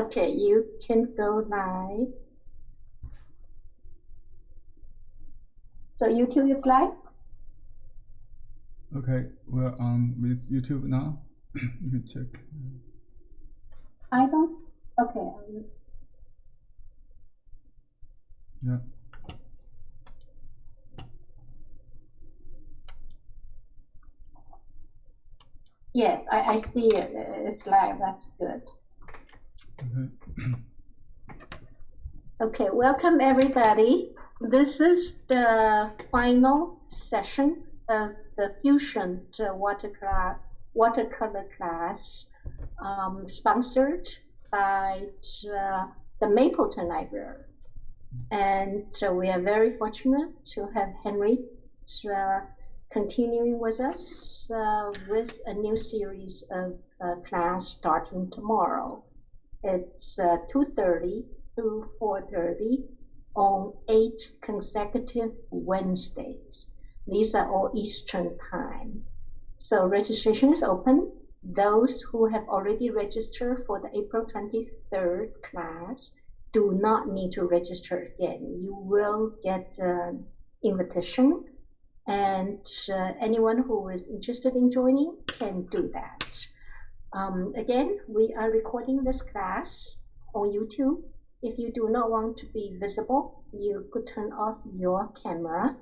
Okay, you can go live. So YouTube is live? Okay, we're on with YouTube now. You can check. I don't, okay. Yeah. Yes, I see it. It's live. That's good. Okay. Okay, welcome everybody. This is the final session of the Fusion watercolor class, sponsored by the Mapleton Library. And we are very fortunate to have Henry continuing with us with a new series of class starting tomorrow. It's 2:30 to 4:30 on 8 consecutive Wednesdays. These are all Eastern time. So registration is open. Those who have already registered for the April 23rd class do not need to register again. You will get an invitation, and anyone who is interested in joining can do that. Again, we are recording this class on YouTube. If you do not want to be visible, you could turn off your camera.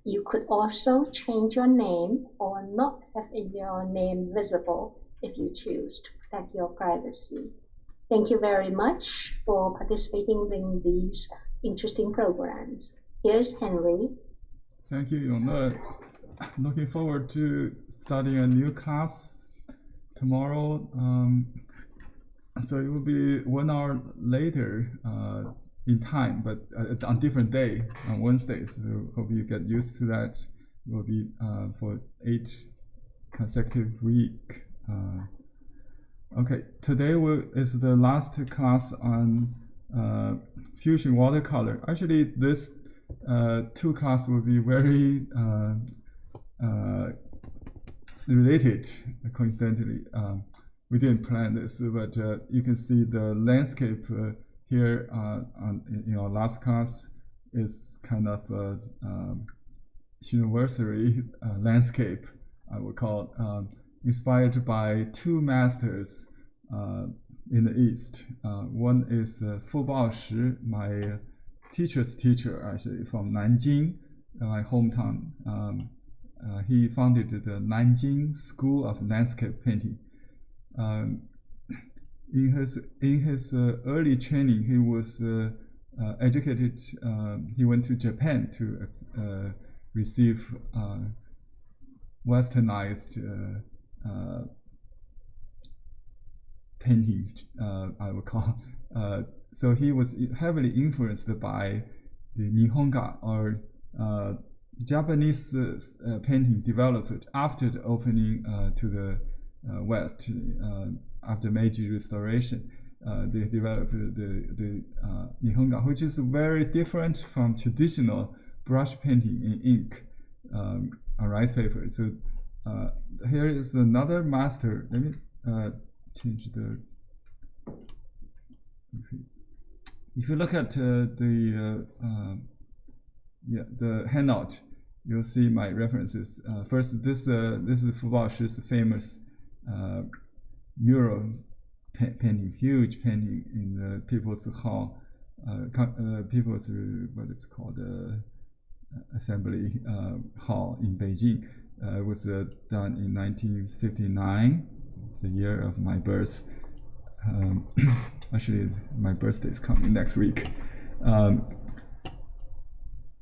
You could also change your name or not have your name visible if you choose to protect your privacy. Thank you very much for participating in these interesting programs. Here's Henry. Thank you, Yongle. Looking forward to starting a new class tomorrow. So it will be 1 hour later in time, but on different day on Wednesdays. So hope you get used to that. It will be for 8 consecutive week. Okay, today is the last class on Fusion watercolor. Actually, this 2 classes will be very related, coincidentally. We didn't plan this, but you can see the landscape here in our last class is kind of a universal landscape, I would call it, inspired by 2 masters in the East. One is Fu Baoshi, my teacher's teacher, actually, from Nanjing, my hometown. He founded the Nanjing School of Landscape Painting. In his early training, he was educated. He went to Japan to receive westernized painting, I would call. So he was heavily influenced by the Nihonga, or Japanese painting developed after the opening to the West, after Meiji Restoration. They developed the Nihonga, which is very different from traditional brush painting in ink on rice paper. So here is another master. Let me change the. Let's see. If you look at the handout, you'll see my references. First, this is Fu Baoshi's famous mural painting, huge painting in the People's Hall, People's what it's called, Assembly Hall in Beijing. It was done in 1959, the year of my birth. Actually, my birthday is coming next week.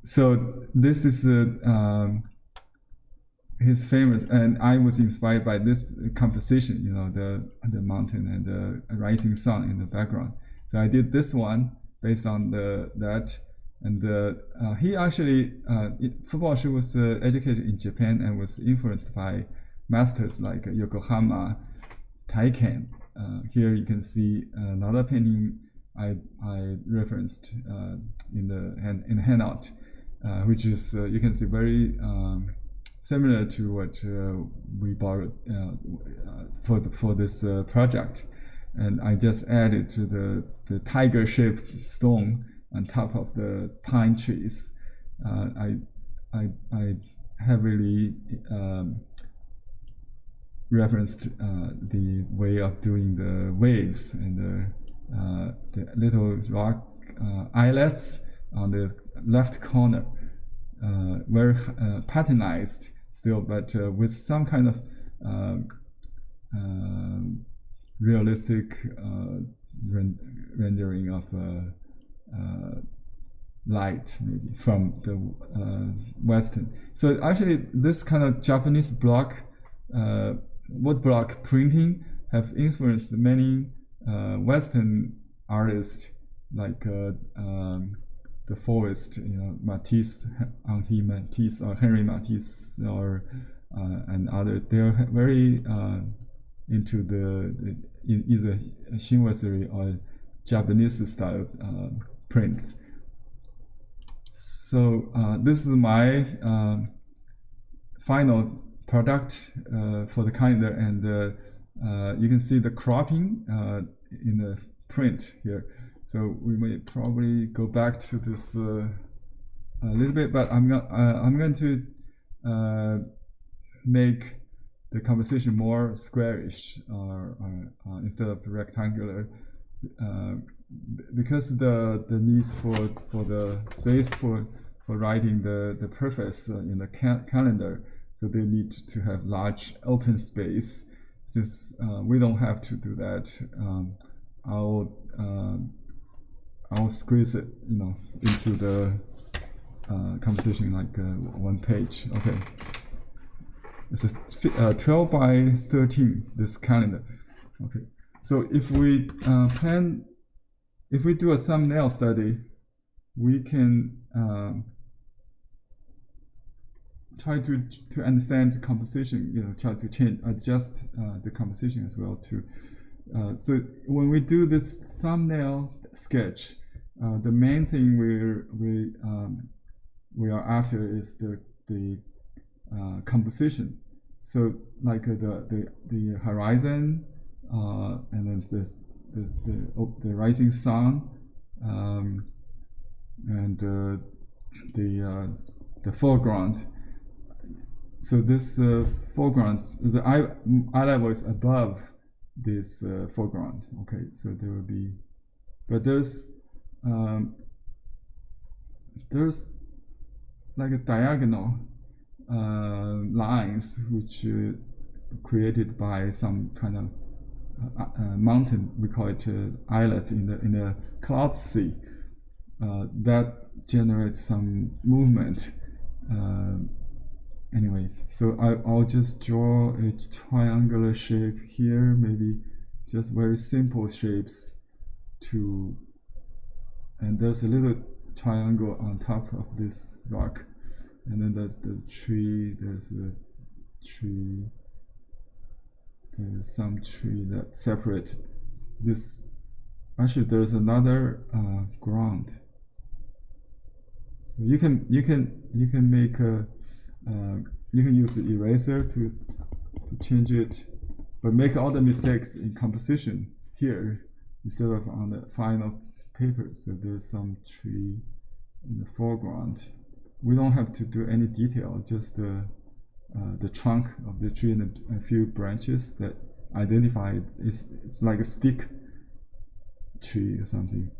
So this is his famous, and I was inspired by this composition, the mountain and the rising sun in the background. So I did this one based on that, and he actually, Fu Baoshi was educated in Japan and was influenced by masters like Yokohama Taiken. Here you can see another painting I referenced in the handout, which is you can see very similar to what we borrowed for this project. and I just added to the tiger-shaped stone on top of the pine trees. I heavily referenced the way of doing the waves and the little rock islets on the left corner, very patternized still, but with some kind of realistic rendering of light, maybe from the Western. So actually, this kind of Japanese block, wood block printing have influenced many Western artists, like the Forest, Matisse, Henri Matisse, or Henri Matisse, or and other. They are very into the either chinoiserie or Japanese style prints. So this is my final product for the calendar, and you can see the cropping in the print here. So we may probably go back to this a little bit, but I'm going to make the composition more squarish, instead of rectangular, because the needs for the space for writing the preface in the calendar, so they need to have large open space. Since we don't have to do that, I'll squeeze it, into the composition like one page. Okay, it's a 12 by 13. This calendar. Okay, so if we do a thumbnail study, we can try to understand the composition. Try to adjust the composition as well too. So when we do this thumbnail sketch, the main thing we are after is the composition. So like the horizon, and then the rising sun, and the foreground. So this foreground, the eye level is above this foreground. Okay, so there will be, but there's like a diagonal lines which created by some kind of mountain. We call it islets in the cloud sea. That generates some movement. Anyway, so I'll just draw a triangular shape here, maybe just very simple shapes and there's a little triangle on top of this rock, and then there's the tree, there's some tree that separate this. Actually, there's another ground. So you can make a you can use the eraser to change it, but make all the mistakes in composition here instead of on the final paper. So there's some tree in the foreground. We don't have to do any detail, just the trunk of the tree and a few branches that identify it. It's like a stick tree or something,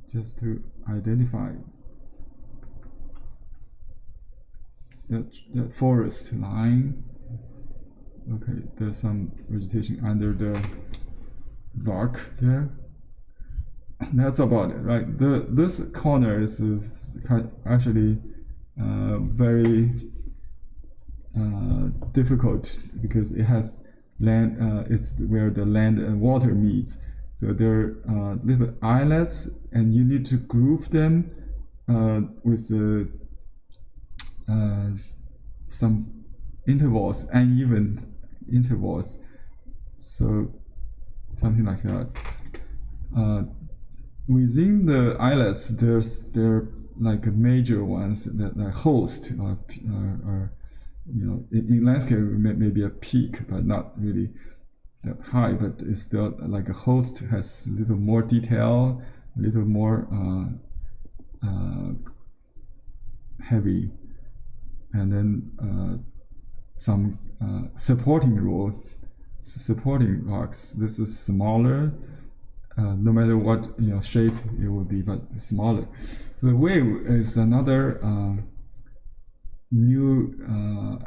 just to identify that forest line. Okay, there's some vegetation under the rock there. That's about it, right? This corner is actually very difficult because it has land. It's where the land and water meets. So there are little islets, and you need to group them with some intervals, uneven intervals. So something like that. Within the islets, there are like major ones that host or in landscape maybe a peak, but not really that high, but it's still like a host has a little more detail, a little more heavy, and then some supporting rocks. This is smaller, no matter what shape it will be, but smaller. So the wave is another new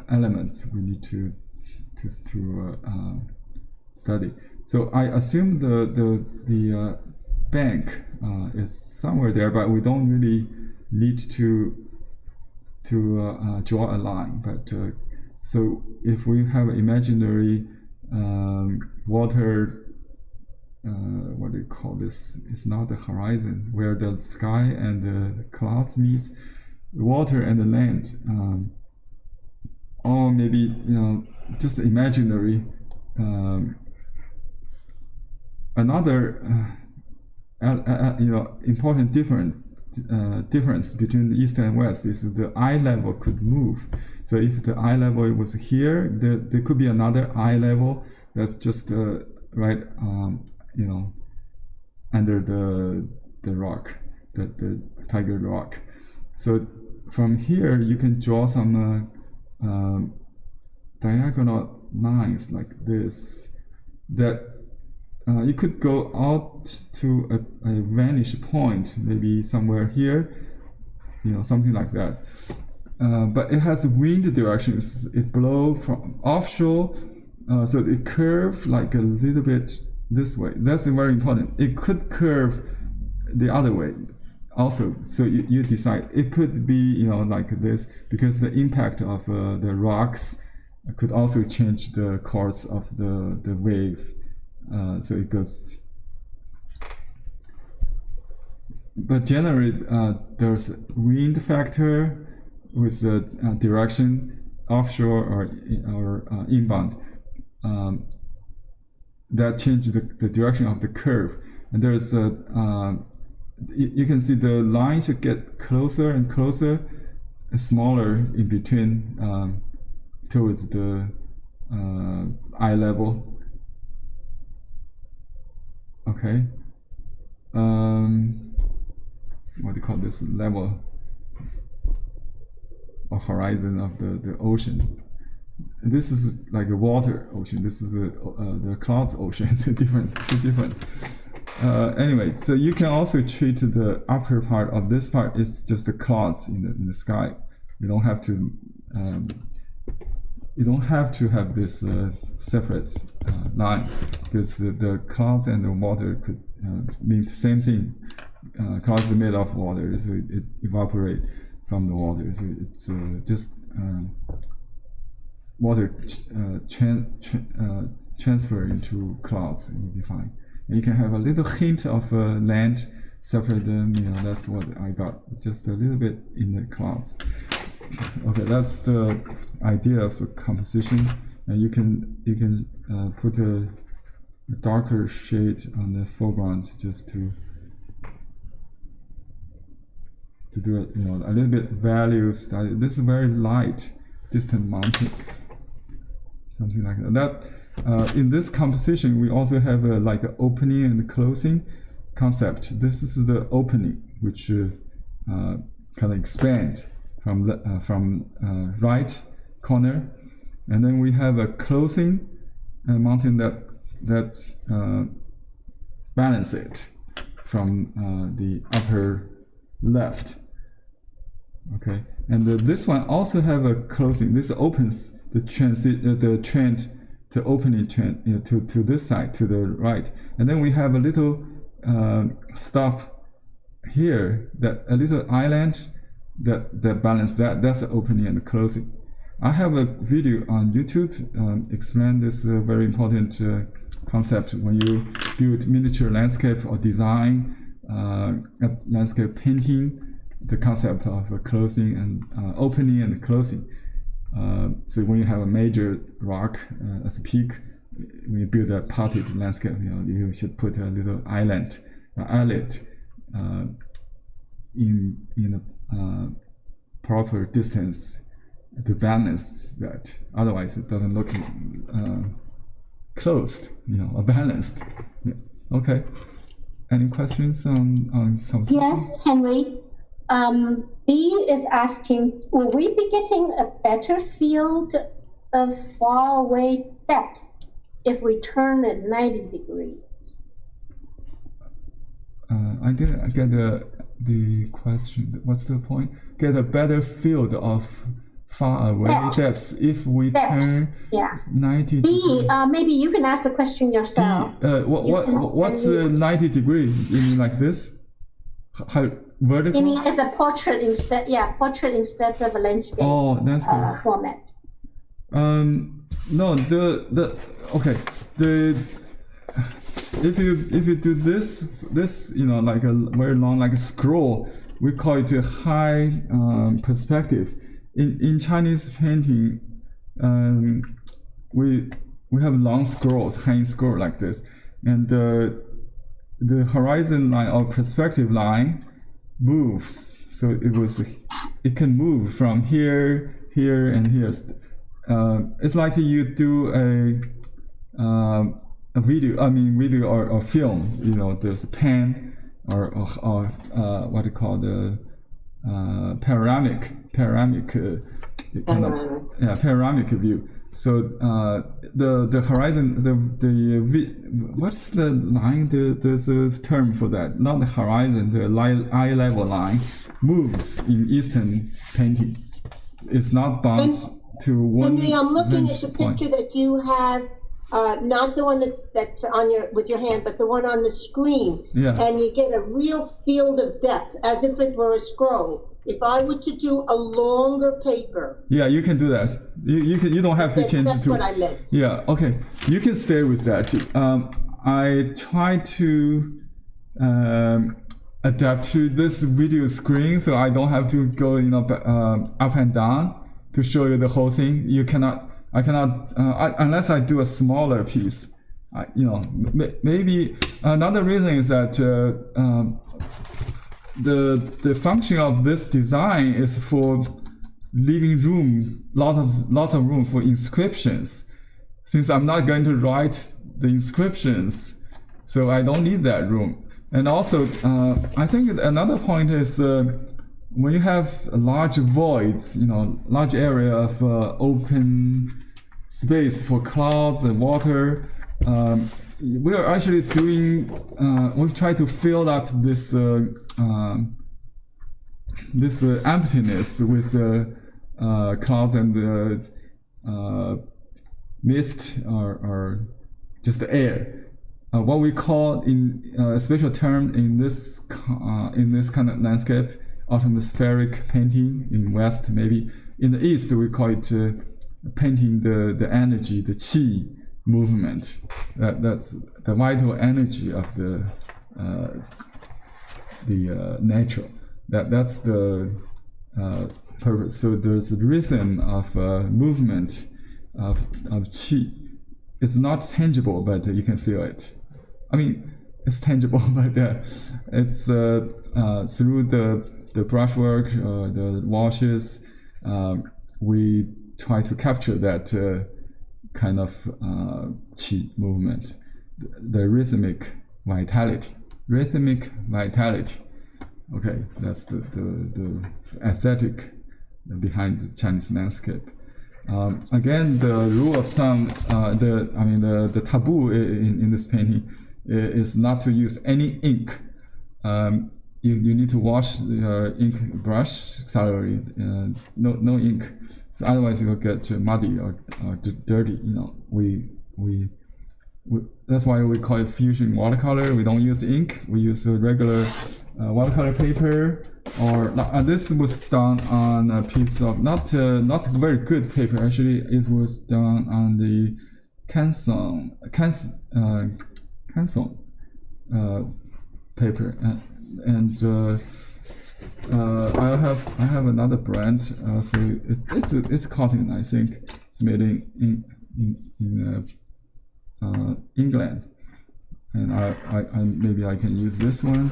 element we need to study. So I assume the bank is somewhere there, but we don't really need to draw a line. But so if we have imaginary water, what do you call this? It's not the horizon, where the sky and the clouds meets, water and the land, or maybe just imaginary. Another important difference between the east and west is the eye level could move. So if the eye level was here, there could be another eye level that's just right under the rock, the Dyker rock. So from here you can draw some diagonal lines like this, that you could go out to a vantage point, maybe somewhere here, something like that. But it has wind directions. It blows from offshore, so it curves like a little bit this way. That's very important. It could curve the other way also. So you decide. It could be like this, because the impact of the rocks could also change the course of the wave. So it goes, but generally there's wind factor with the direction offshore or inbound that change the direction of the curve. And there's you can see the line should get closer and closer, smaller in between towards the eye level. Okay, what do you call this level or horizon of the ocean? This is like a water ocean. This is the clouds ocean. Two different. Anyway, so you can also treat the upper part of this part is just the clouds in the sky. You don't have to. You don't have to have this separate line, because the clouds and the water could mean the same thing. Clouds are made of water, so it evaporates from the water. So it's just water transfer into clouds. It will be fine. And you can have a little hint of land, separate them. That's what I got. Just a little bit in the clouds. Okay, that's the idea of a composition, and you can put a darker shade on the foreground just to do it, a little bit value study. This is very light, distant mountain, something like that. In this composition, we also have like an opening and closing concept. This is the opening, which kind of expand from right corner, and then we have a closing mountain that balance it from the upper left. Okay, and this one also have a closing. This opens the trend, the opening trend to this side, to the right, and then we have a little stop here, that a little island that balance that's the opening and the closing. I have a video on YouTube explain this very important concept when you build miniature landscape or design landscape painting, the concept of a closing and opening and closing. So when you have a major rock as a peak, when you build a potted landscape, you should put a little islet in a proper distance to balance that. Otherwise, it doesn't look closed, or balanced. Yeah. Okay. Any questions on conversation? Yes, Henry. B is asking, will we be getting a better field of far away depth if we turn it 90 degrees? I didn't get the question. What's the point? Get a better field of far away depths if we turn 90 degrees. Maybe you can ask the question yourself. What's the 90 degree? You mean like this? How, vertical? You mean as a portrait instead? Yeah, portrait instead of a landscape. Oh, landscape format. No, okay. If you do this, like a very long, like a scroll, we call it a high perspective. In Chinese painting, we have long scrolls, hanging scroll like this, and the horizon line or perspective line moves. So it can move from here, and here. It's like you do a video or film. There's a pen or what do you call the panoramic panoramic view. So the horizon, what's the line? There's a term for that. Not the horizon, the eye level line moves in Eastern painting. It's not bound to one. Henry, I'm looking at the picture that you have. Not the one that's on with your hand, but the one on the screen. Yeah. And you get a real field of depth, as if it were a scroll. If I were to do a longer paper. Yeah, you can do that. You don't have to change it to. That's what I meant. Yeah. Okay. You can stay with that. I try to adapt to this video screen, so I don't have to go up and down to show you the whole thing. I cannot unless I do a smaller piece. Maybe another reason is that the function of this design is for leaving room, lots of room for inscriptions. Since I'm not going to write the inscriptions, so I don't need that room. And also, I think another point is when you have large voids, large area of open space for clouds and water, we are actually doing. We've tried to fill up this emptiness with clouds and mist or just air. What we call in a special term in this kind of landscape, atmospheric painting in West, maybe in the East we call it painting the energy, the qi movement. That's the vital energy of the nature. That's the purpose. So there's a rhythm of movement of qi. It's not tangible, but you can feel it. I mean, it's tangible, but it's through the brushwork, the washes. We try to capture that kind of qi movement, the rhythmic vitality. Okay, that's the aesthetic behind the Chinese landscape. Again, the rule of thumb, the taboo in this painting is not to use any ink. You need to wash the ink brush thoroughly. No ink. So otherwise you will get muddy or dirty. That's why we call it fusion watercolor. We don't use ink. We use a regular watercolor paper. Or this was done on a piece of not very good paper. Actually, it was done on the Canson paper, and I have another brand. So it's cotton. I think it's made in England, and I maybe I can use this one.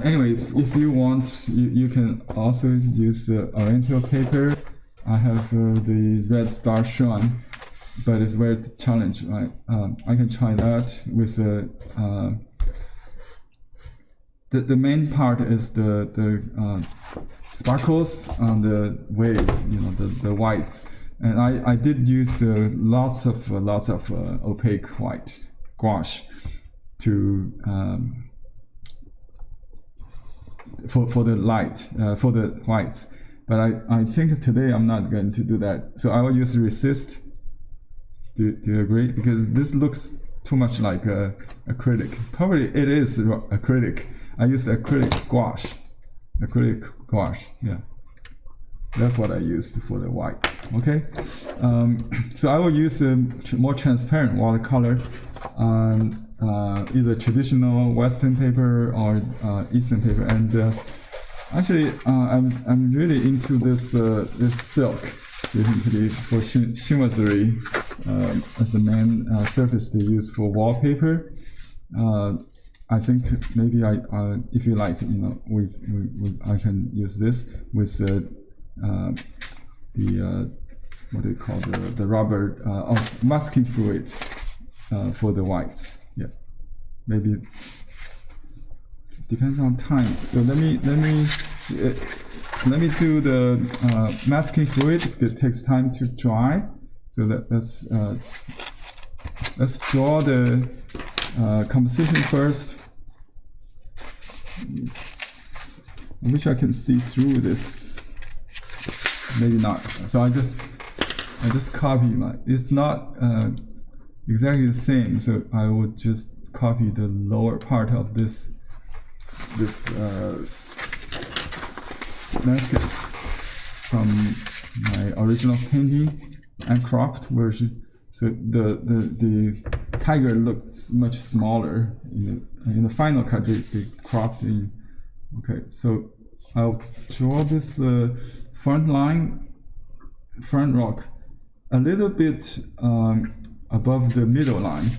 Anyway, if you want, you can also use Oriental paper. I have the red star shown, but it's very challenging, right? I can try that with the main part is the sparkles on the wave, the whites, and I did use lots of opaque white gouache to for the light for the whites, but I think today I'm not going to do that. So I will use resist. Do you agree? Because this looks too much like acrylic. Probably it is acrylic. I used acrylic gouache. Yeah, that's what I used for the white. Okay, so I will use a more transparent watercolor on either traditional Western paper or Eastern paper. And actually, I'm really into this silk, basically for chinoiserie as a main surface they use for wallpaper. I think maybe if you like, I can use this with the what do you call the rubber masking fluid for the whites. Yeah, maybe depends on time. So let me do the masking fluid. It takes time to dry. So let's draw the composition first. I wish I can see through this. Maybe not. So I just copy it's not exactly the same. So I would just copy the lower part of this landscape from my original painting and cropped version. So the tiger looks much smaller in the final cut. They cropped in. Okay, so I'll draw this front rock a little bit above the middle line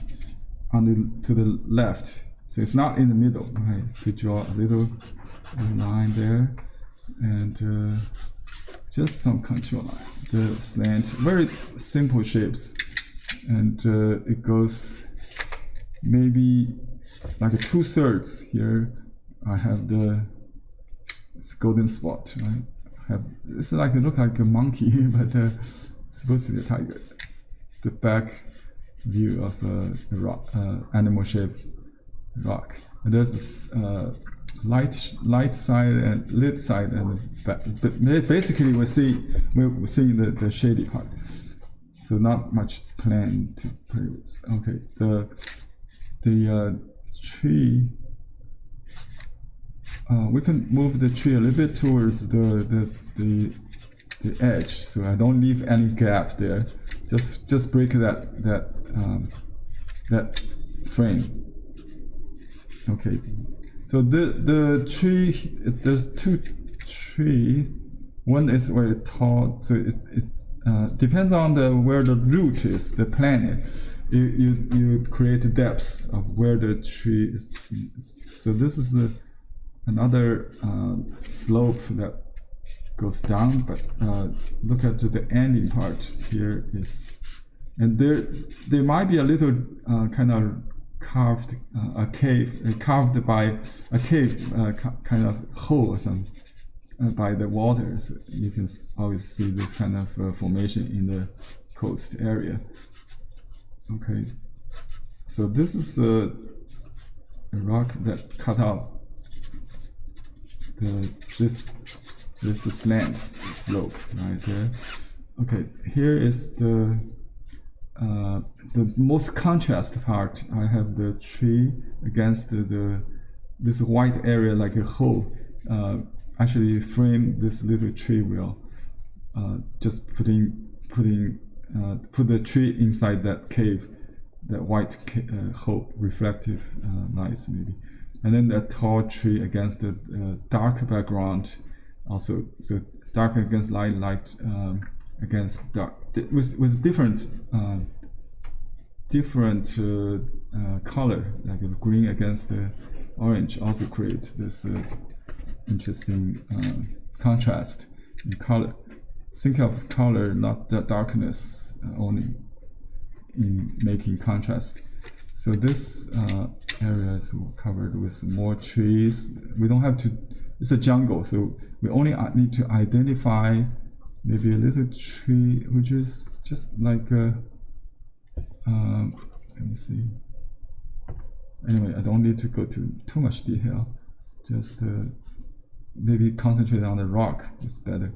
to the left. So it's not in the middle, right? To draw a little line there, and just some contour line. The slant, very simple shapes, and it goes maybe like 2/3 here. I have this golden spot, right? It's like it looks like a monkey, but it's supposed to be a tiger. The back view of a rock, animal-shaped rock. And there's this light side and lit side, and but basically we're seeing the shady part. So not much plan to play with. Okay, the tree. We can move the tree a little bit towards the edge, so I don't leave any gap there. Just break that frame. Okay, so the tree, there's two trees. One is very tall, so it depends on where the root is, the plant. You create depths of where the tree is. So this is another slope that goes down, but look at the ending part here is, and there might be a little kind of carved carved by a cave kind of hole or something by the water. So you can always see this kind of formation in the coast area. Okay, so this is a rock that cut out this slant slope right there. Okay, here is the most contrast part. I have the tree against this white area like a hole. Actually frame this little tree wheel. Just put the tree inside that cave, that white hole, reflective lights maybe. And then that tall tree against the dark background, also. So dark against light against dark, with different color, like the green against the orange, also creates this interesting contrast in color. think of color, not the darkness only in making contrast. So this area is covered with more trees. We don't have to, it's a jungle, so we only need to identify maybe a little tree, which is just like a, let me see. Anyway, I don't need to go to too much detail. Just maybe concentrate on the rock is better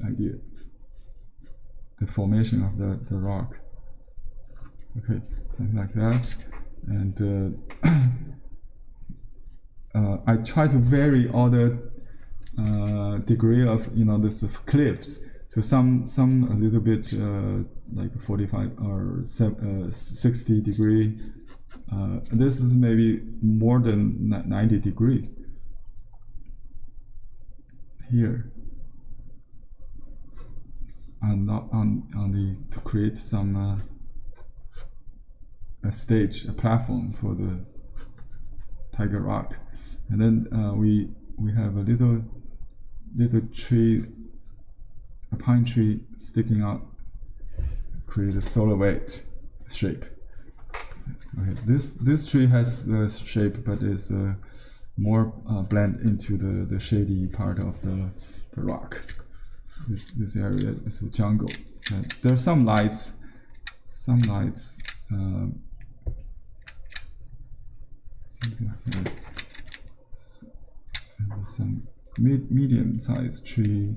idea. The formation of the rock. Okay, something like that. And I try to vary all the degree of this of cliffs. So some a little bit like 45 or 60 degree. This is maybe more than 90 degree here. And not on the to create some a stage, a platform for the Tiger Rock, and then we have a little tree, a pine tree sticking out, create a silhouette shape. Okay, this tree has the shape, but is more blend into the shady part of the rock. This area is a jungle. There are some lights, something like that. And some medium-sized tree.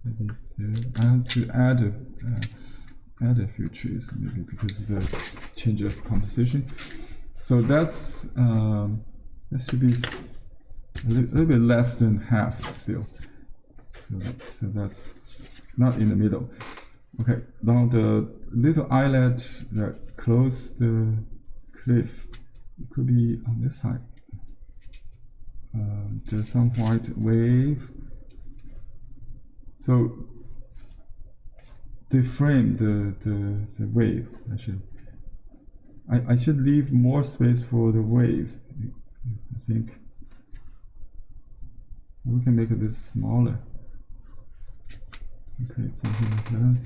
Maybe there. I have to add a few trees, maybe because of the change of composition. So that's that should be a little bit less than half still. So that's not in the middle. Okay, now the little islet that close the cliff, it could be on this side. There's some white wave. So they frame the wave. Actually, I should leave more space for the wave. I think we can make this smaller. Okay, something like that.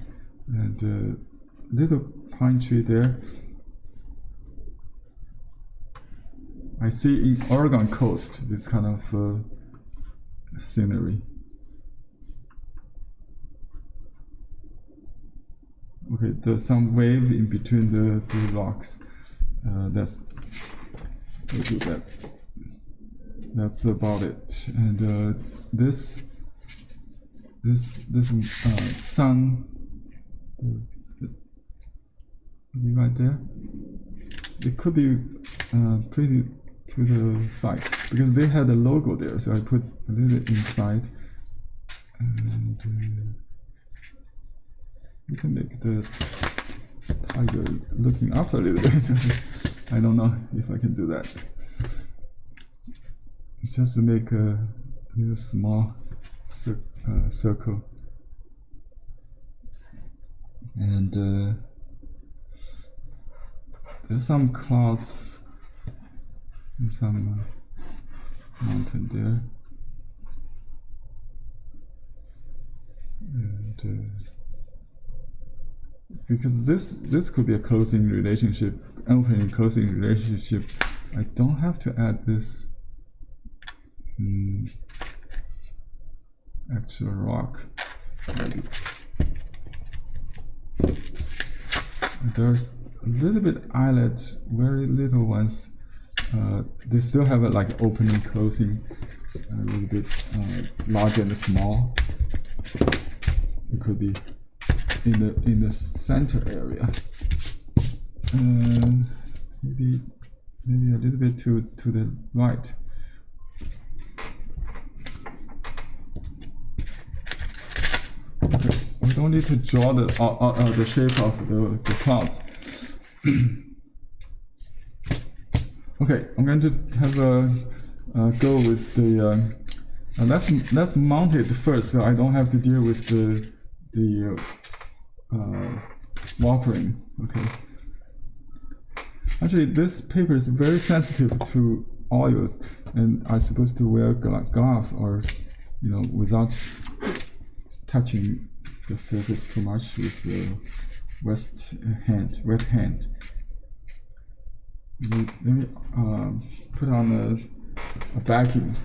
And little pine tree there. I see in Oregon coast this kind of scenery. Okay, there's some wave in between the rocks. We'll do that. That's about it. And this sun, right there. It could be pretty to the side because they had a logo there, so I put a little bit inside, and we can make the tiger looking up a little bit. I don't know if I can do that. Just to make a little small circle, and there's some clouds and some mountain there, and because this could be a closing relationship, opening closing relationship, I don't have to add this actual rock. Maybe. There's a little bit islet, very little ones. They still have a like opening, closing, a little bit large and small. It could be in the center area. Maybe a little bit to the right. Okay. We don't need to draw the shape of the clouds. Okay, I'm going to have a go with the. Let's mount it first, so I don't have to deal with the watering. Okay. Actually, this paper is very sensitive to oils, and I'm supposed to wear glove or, without touching the surface too much with the wet hand. Let me put on a backing,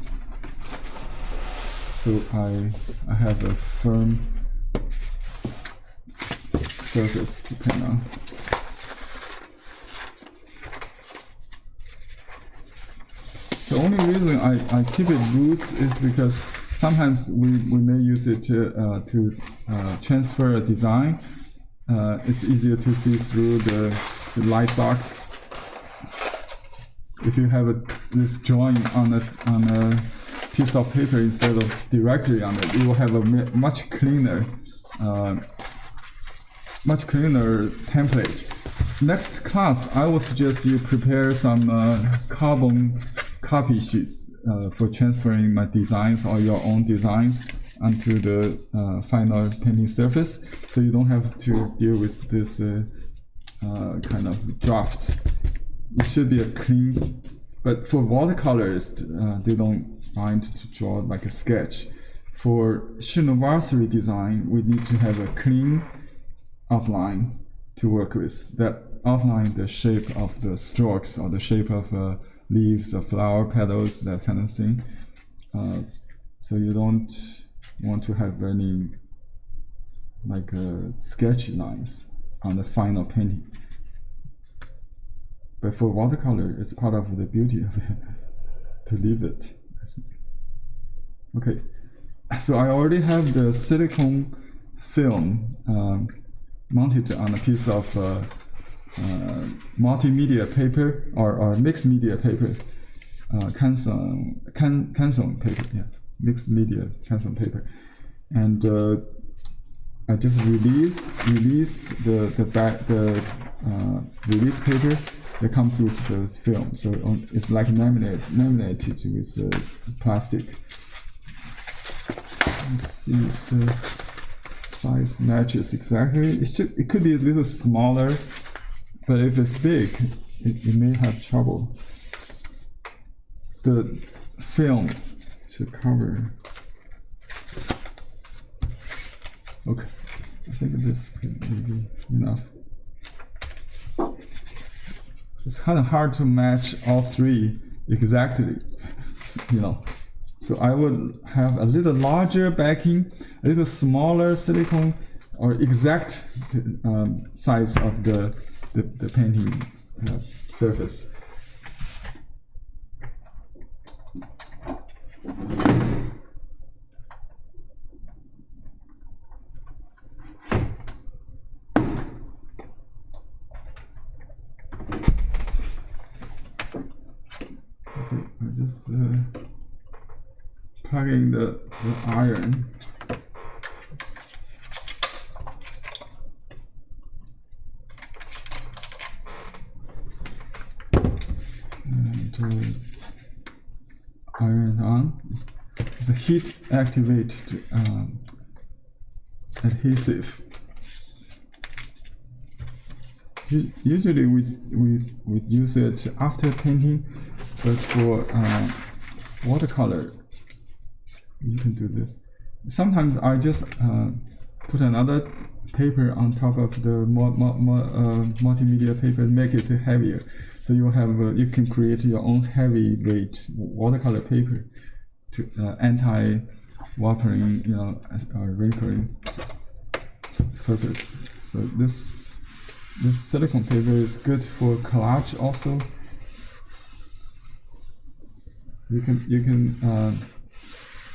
so I have a firm surface to pen on. The only reason I keep it loose is because sometimes we may use it to transfer a design. It's easier to see through the light box. If you have this drawing on a piece of paper instead of directly on it, you will have a much cleaner template. Next class, I will suggest you prepare some carbon copy sheets for transferring my designs or your own designs onto the final painting surface, so you don't have to deal with this kind of drafts. It should be a clean, but for watercolorists, they don't mind to draw like a sketch. For Shinovarsary design, we need to have a clean outline to work with. That outline the shape of the strokes or the shape of leaves or flower petals, that kind of thing. So you don't want to have any like sketch lines on the final painting. But for watercolor, it's part of the beauty of it to leave it, I think. Okay, so I already have the silicone film mounted on a piece of multimedia paper or mixed media paper, Canson paper, yeah, mixed media Canson paper, and I just released the release paper that comes with the film, so it's like laminated with plastic. Let's see if the size matches exactly. It could be a little smaller, but if it's big, it may have trouble. The film should cover. Okay, I think this may be enough. It's kind of hard to match all three exactly, you know. So I would have a little larger backing, a little smaller silicone, or exact size of the painting surface. I just plug in the iron. And iron on. It's a heat activated adhesive. Usually we use it after painting, but for watercolor, you can do this. Sometimes I just put another paper on top of the multimedia paper, make it heavier. So you have you can create your own heavyweight watercolor paper to anti-watering, you know, wrinkling purpose. So this silicone paper is good for collage also. You can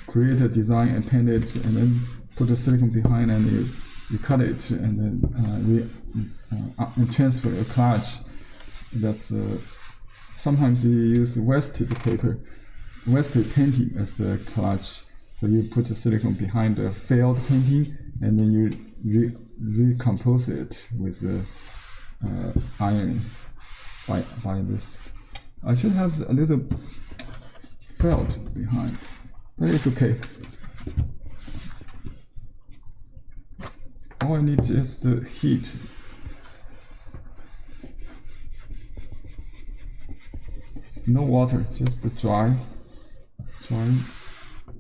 create a design and paint it, and then put the silicone behind, and you cut it, and then transfer a collage. That's sometimes you use wasted painting as a collage. So you put the silicone behind the failed painting, and then you recompose it with iron by this. I should have a little felt behind, but it's okay. All I need is the heat. No water, just the dry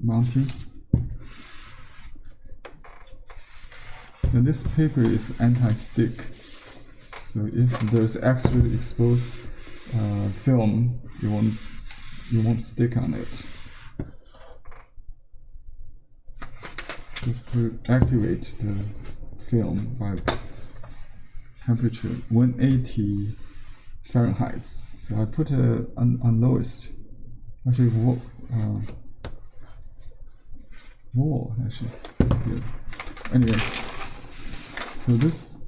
mounting. And this paper is anti-stick, so if there's extra exposed film, you won't stick on it. Just to activate the film by temperature 180 Fahrenheit. So I put on lowest. Actually, wall actually. Good. Anyway, so this,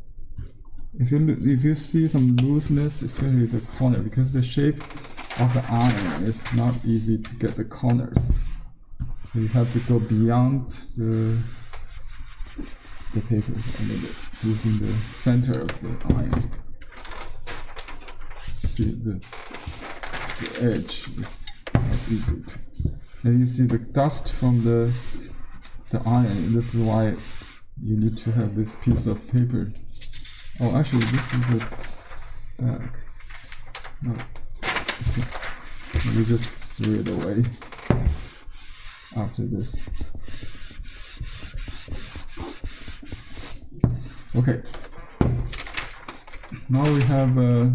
if you see some looseness, especially the corner, because the shape of the iron is not easy to get the corners. So you have to go beyond the paper a little bit, using the center of the iron. See the edge is not easy to. And you see the dust from the iron. This is why you need to have this piece of paper. Oh, actually, this is the back. No. Okay. We just threw it away after this. Okay. Now we have a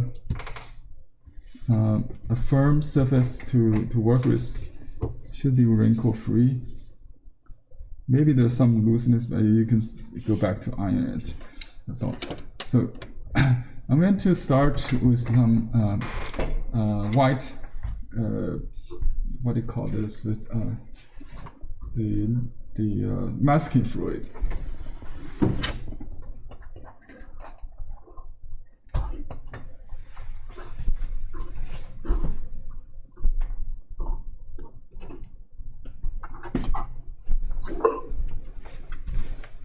firm surface to work with. Should be wrinkle free. Maybe there's some looseness, but you can go back to iron it. That's all. So I'm going to start with some white. What do you call this? The masking fluid.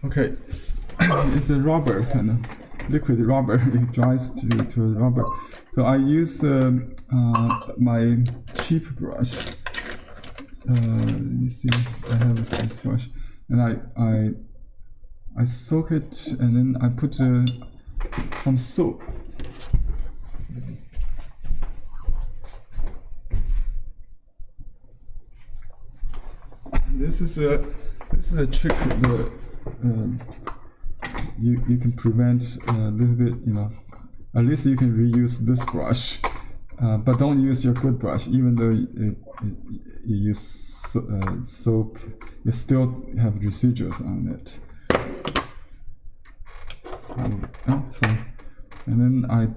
Okay, it's a rubber, kind of liquid rubber. It dries to a rubber. So I use my cheap brush. Let me see. I have this brush, and I soak it, and then I put some soap. This is a trick. You can prevent a little bit, at least you can reuse this brush, but don't use your good brush. Even though you use soap, you still have residuals on it. So, and then I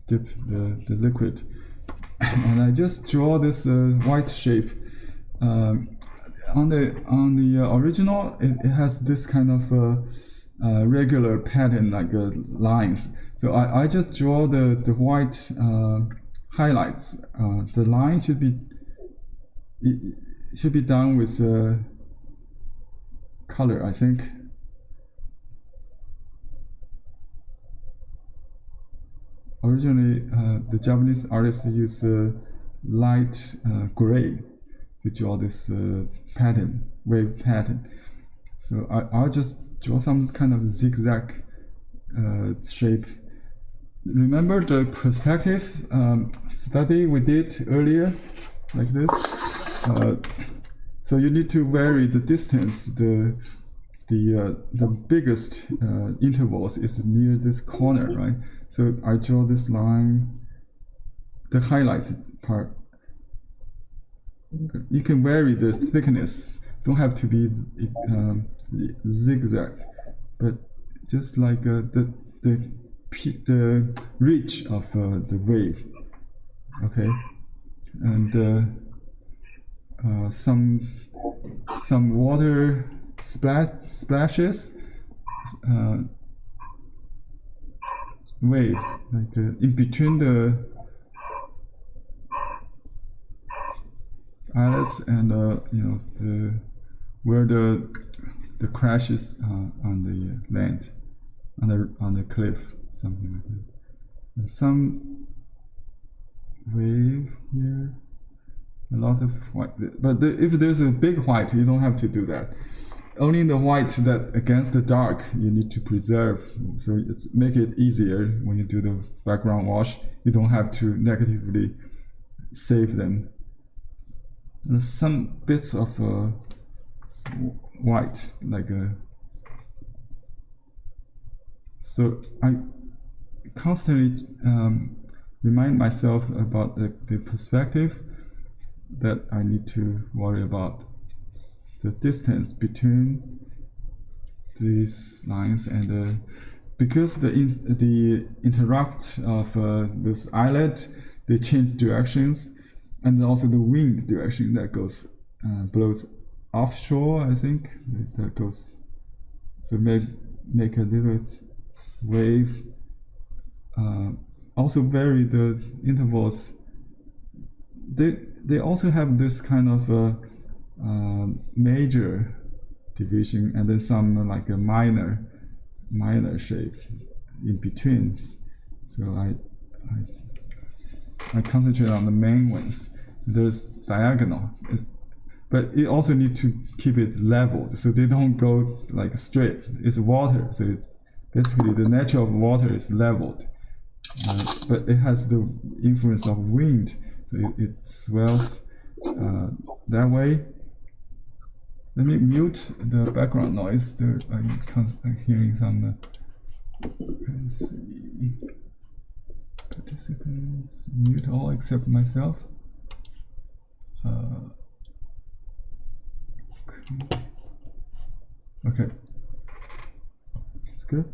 dip the liquid, and I just draw this white shape. On the original, it has this kind of regular pattern, like lines. So I just draw the white highlights. The line should be done with color, I think. Originally, the Japanese artists use light gray to draw this pattern, wave pattern. So I'll just draw some kind of zigzag shape. Remember the perspective study we did earlier, like this? So you need to vary the distance. The biggest intervals is near this corner, right? So I draw this line, the highlight part. You can vary the thickness. Don't have to be zigzag, but just like the ridge of the wave. Okay, and some water splashes, wave, like in between the islets and where the crashes on the land, on the cliff, something like that. And some wave here, a lot of white. But if there's a big white, you don't have to do that. Only the white that against the dark you need to preserve. So make it easier when you do the background wash. You don't have to negatively save them. And some bits of white, like So I constantly remind myself about the perspective, that I need to worry about the distance between these lines, and because the interrupt of this eyelet, they change directions, and also the wind direction that goes blows offshore, I think, that goes, so make a little wave, also vary the intervals. They also have this kind of major division, and then some like a minor shape in between. So I concentrate on the main ones. There's diagonal, but it also need to keep it leveled, so they don't go like straight. It's water, so basically the nature of water is leveled, but it has the influence of wind, so it swells that way. Let me mute the background noise. I'm hearing some. Let's see. Participants mute all except myself. Okay. That's good.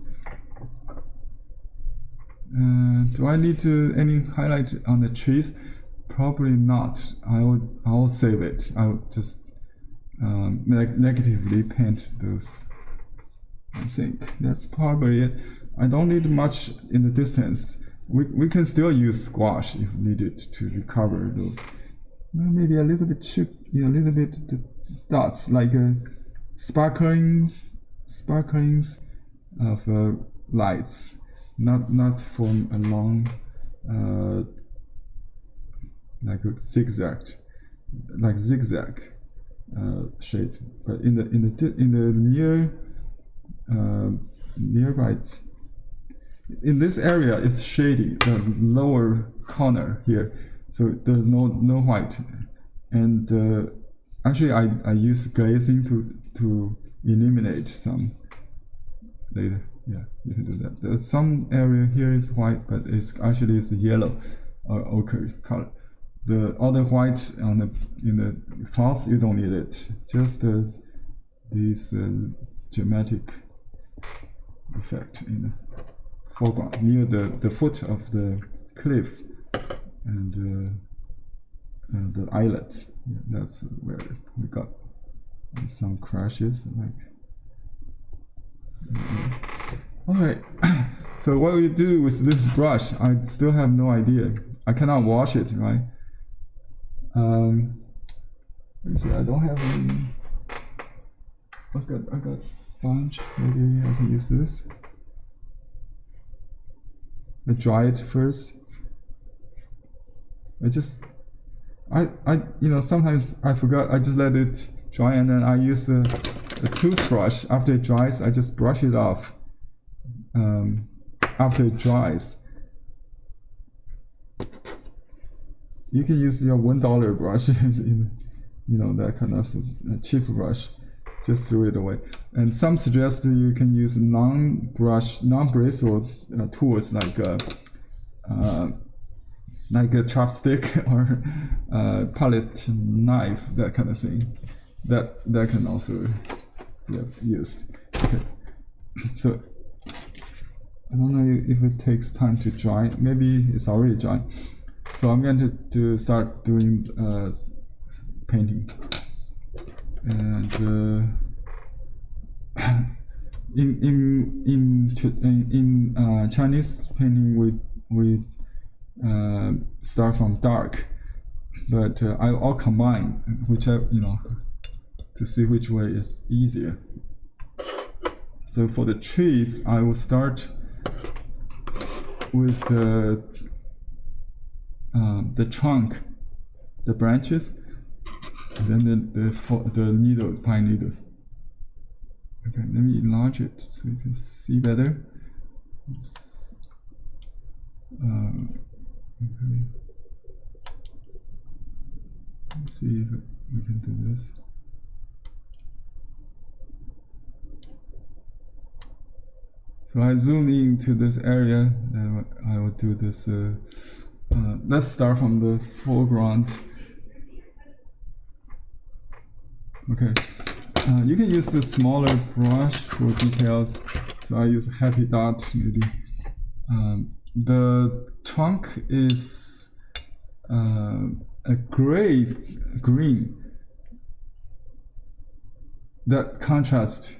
Do I need to any highlight on the trees? Probably not. I'll save it. I'll just negatively paint those. I think that's probably it. I don't need much in the distance. We can still use squash if needed to recover those. Maybe a little bit chip, a little bit the dots, like sparklings of lights, not from a long like a zigzag shape, but in the nearby, in this area is shady, the lower corner here, so there's no white, and actually I use glazing to eliminate some later. Yeah, you can do that. There's some area here is white, but it's actually yellow or ochre color. The other white in the cloth, you don't need it. Just this dramatic effect in the foreground near the foot of the cliff and the islet. Yeah, that's where we got some crashes. All right. So what we do with this brush, I still have no idea. I cannot wash it, right? Let me see. I don't have any. I got sponge. Maybe I can use this. I dry it first. Sometimes I forgot. I just let it dry, and then I use a toothbrush. After it dries, I just brush it off. After it dries, you can use your $1 brush, that kind of cheap brush. Just throw it away. And some suggest you can use non-bristle tools like a chopstick or palette knife, that kind of thing. That can also be used. Okay. So I don't know if it takes time to dry. Maybe it's already dry. So I'm going to start doing painting. And in Chinese painting, we start from dark, but I'll combine whichever, to see which way is easier. So for the trees, I will start with the trunk, the branches, and then the needles, pine needles. Okay, let me enlarge it so you can see better. Oops. Okay. Let's see if we can do this. So So I zoom into this area, and I will do this. Let's start from the foreground. Okay, you can use a smaller brush for detail. So I use Happy Dot maybe. The trunk is a green that contrasts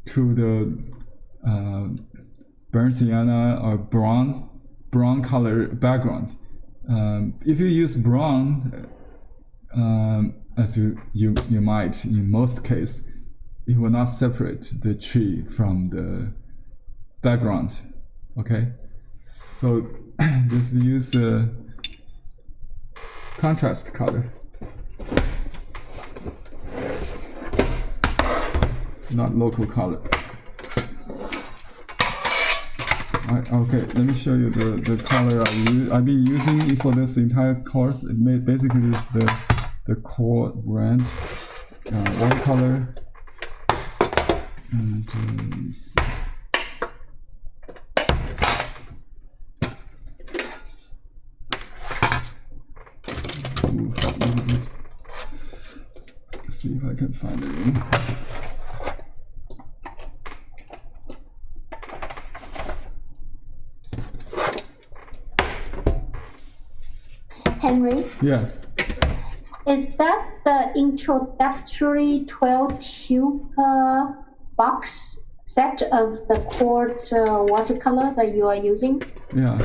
to the burnt sienna or brown color background. If you use brown, as you might in most cases, it will not separate the tree from the background. Okay, so just use a contrast color, not local color. Okay, let me show you the color I've been using for this entire course. Basically is the core brand, Watercolor, and move that a little bit. See if I can find it. Henry, Yeah. is that the introductory 12 tube box set of the quart watercolor that you are using? Yeah,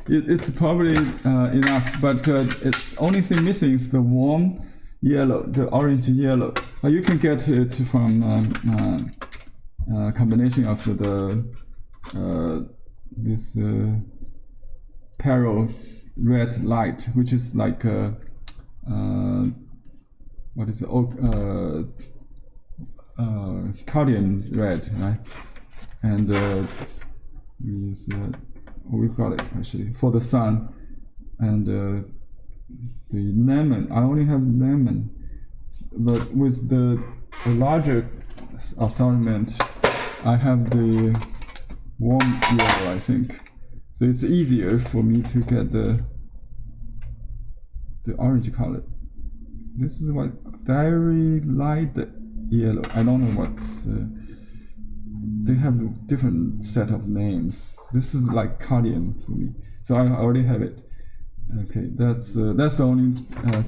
it's probably enough, but it's only thing missing is the warm yellow, the orange yellow. You can get it from combination of this Peril red light, which is like what is it? Cardian red, right? And we use we've got it actually for the sun, and the lemon. I only have lemon, but with the larger assortment, I have the warm yellow, I think. So it's easier for me to get the orange color. This is what very light yellow. I don't know what's. They have a different set of names. This is like cardian for me. So I already have it. Okay, that's the only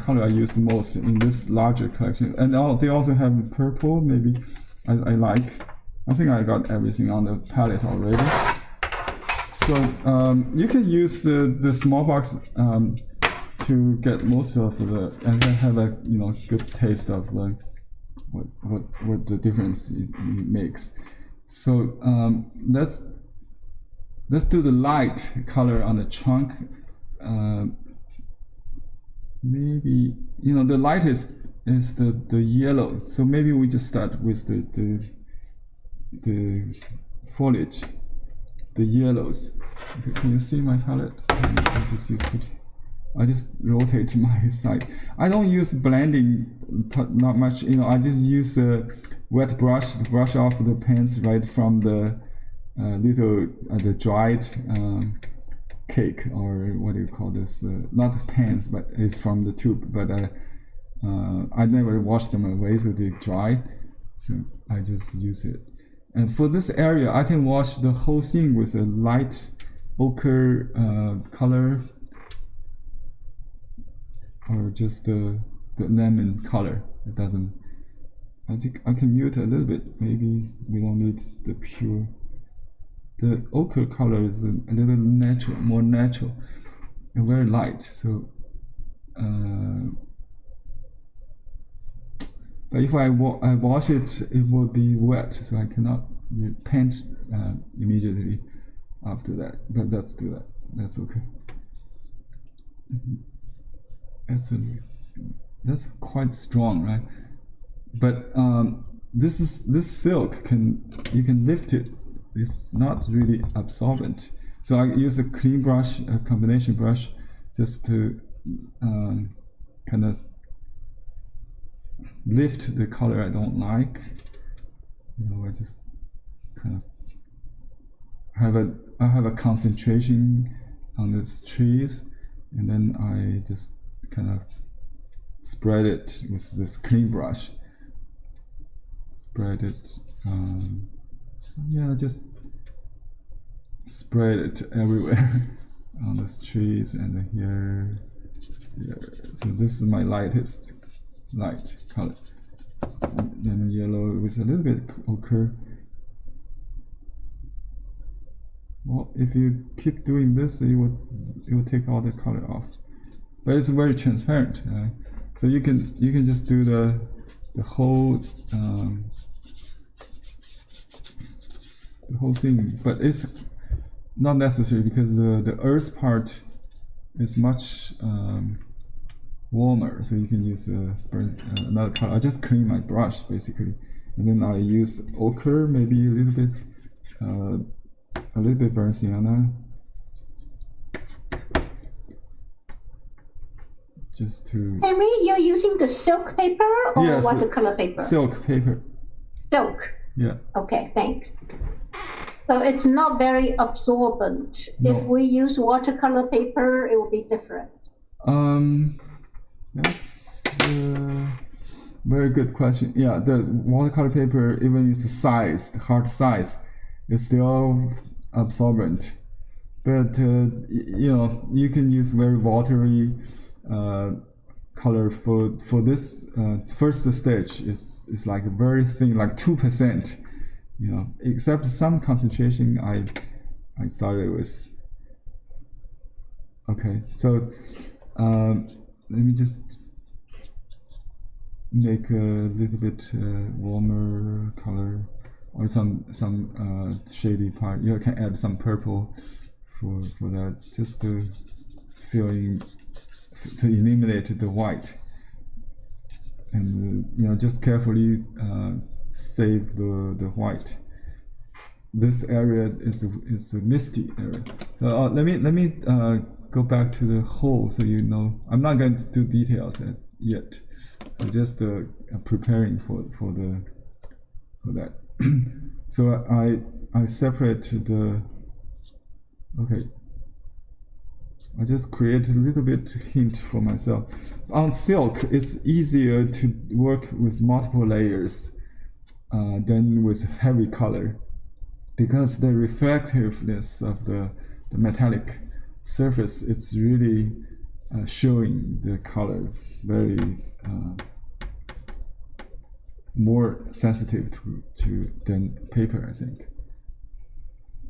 color I use the most in this larger collection. And they also have purple. Maybe I like. I think I got everything on the palette already. So you can use the small box to get most of the, and then have a good taste of what the difference it makes. So let's do the light color on the trunk. Maybe the light is the yellow. So maybe we just start with the foliage. The yellows. Okay, can you see my palette? I just rotate my side. I don't use blending not much. I just use a wet brush to brush off the paints right from the the dried cake, or what do you call this? Not paints, but it's from the tube. But I never wash them away, so they dry. So I just use it. And for this area, I can wash the whole thing with a light ochre color, or just the lemon color. It doesn't. I think I can mute a little bit. Maybe we don't need the pure. The ochre color is a little natural, more natural, and very light. So, but if I wash it, it will be wet, so I cannot paint immediately after that. But let's do that. That's okay. That's quite strong, right? But this silk you can lift it. It's not really absorbent. So I use a clean brush, a combination brush, just to kind of lift the color I don't like. I just kind of I have a concentration on these trees, and then I just kind of spread it with this clean brush. Spread it, yeah, just spread it everywhere on these trees and here. So this is my light color. Lemon yellow with a little bit ochre. Well, if you keep doing this, it will take all the color off. But it's very transparent, so you can just do the whole thing. But it's not necessary because the earth part is much warmer, so you can use another color. I just clean my brush basically, and then I use ochre, maybe a little bit burnt sienna, just to. Henry, you're using the silk paper or yes, watercolor paper? Silk paper. Silk. Yeah. Okay, thanks. So it's not very absorbent. No. If we use watercolor paper, it will be different. That's a very good question. Yeah, the watercolor paper, even its size, the hard size, is still absorbent. But you can use very watery color for this first stage. Is like very thin, like 2%. Except some concentration I started with. Okay, so let me just make a little bit warmer color, or some shady part. You can add some purple for that, just to eliminate the white, and just carefully save the white. This area is a misty area. Let me go back to the whole, so you know. I'm not going to do details yet. I'm just preparing for that. So I separate the. Okay. I just create a little bit hint for myself. On silk, it's easier to work with multiple layers than with heavy color, because the reflectiveness of the metallic surface, it's really showing the color very more sensitive to than paper, I think.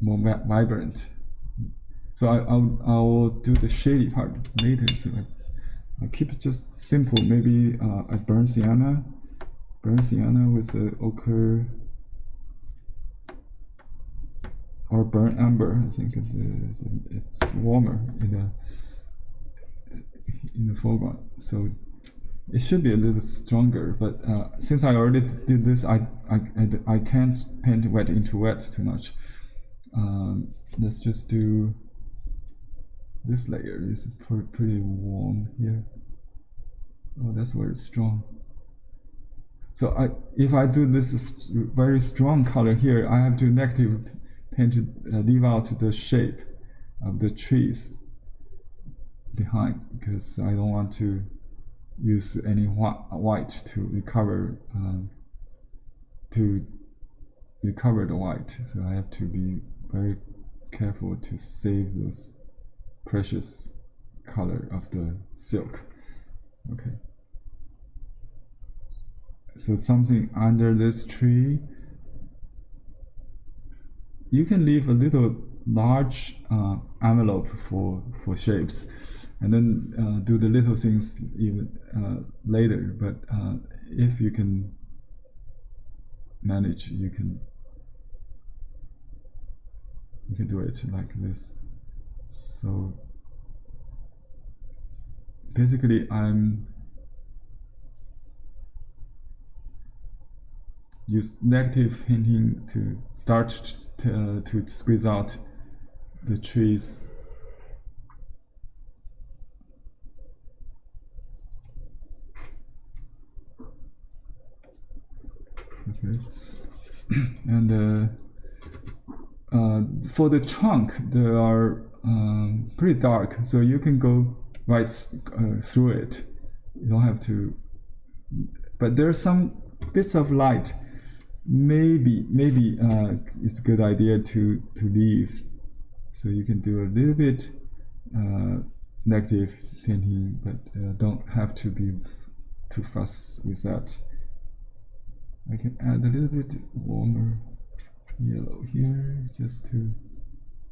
More vibrant. So I will do the shady part later. So I keep it just simple. Maybe a burnt sienna with the ochre, or burnt amber. I think it's warmer in the foreground, so it should be a little stronger. But since I already did this, I can't paint wet into wet too much. Let's just do this layer. Is pretty warm here. Oh, that's very strong. So if I do this very strong color here, I have to negative paint it, leave out the shape of the trees behind, because I don't want to use any white to recover the white. So I have to be very careful to save this precious color of the silk. Okay. So something under this tree. You can leave a little large envelope for shapes, and then do the little things even later. But if you can manage, you can do it like this. So basically, I'm use negative hinting to start to squeeze out the trees. Okay. And for the trunk, they are pretty dark, so you can go right through it. You don't have to. But there's some bits of light. Maybe it's a good idea to leave, so you can do a little bit negative painting, but don't have to be too fast with that. I can add a little bit warmer yellow here just to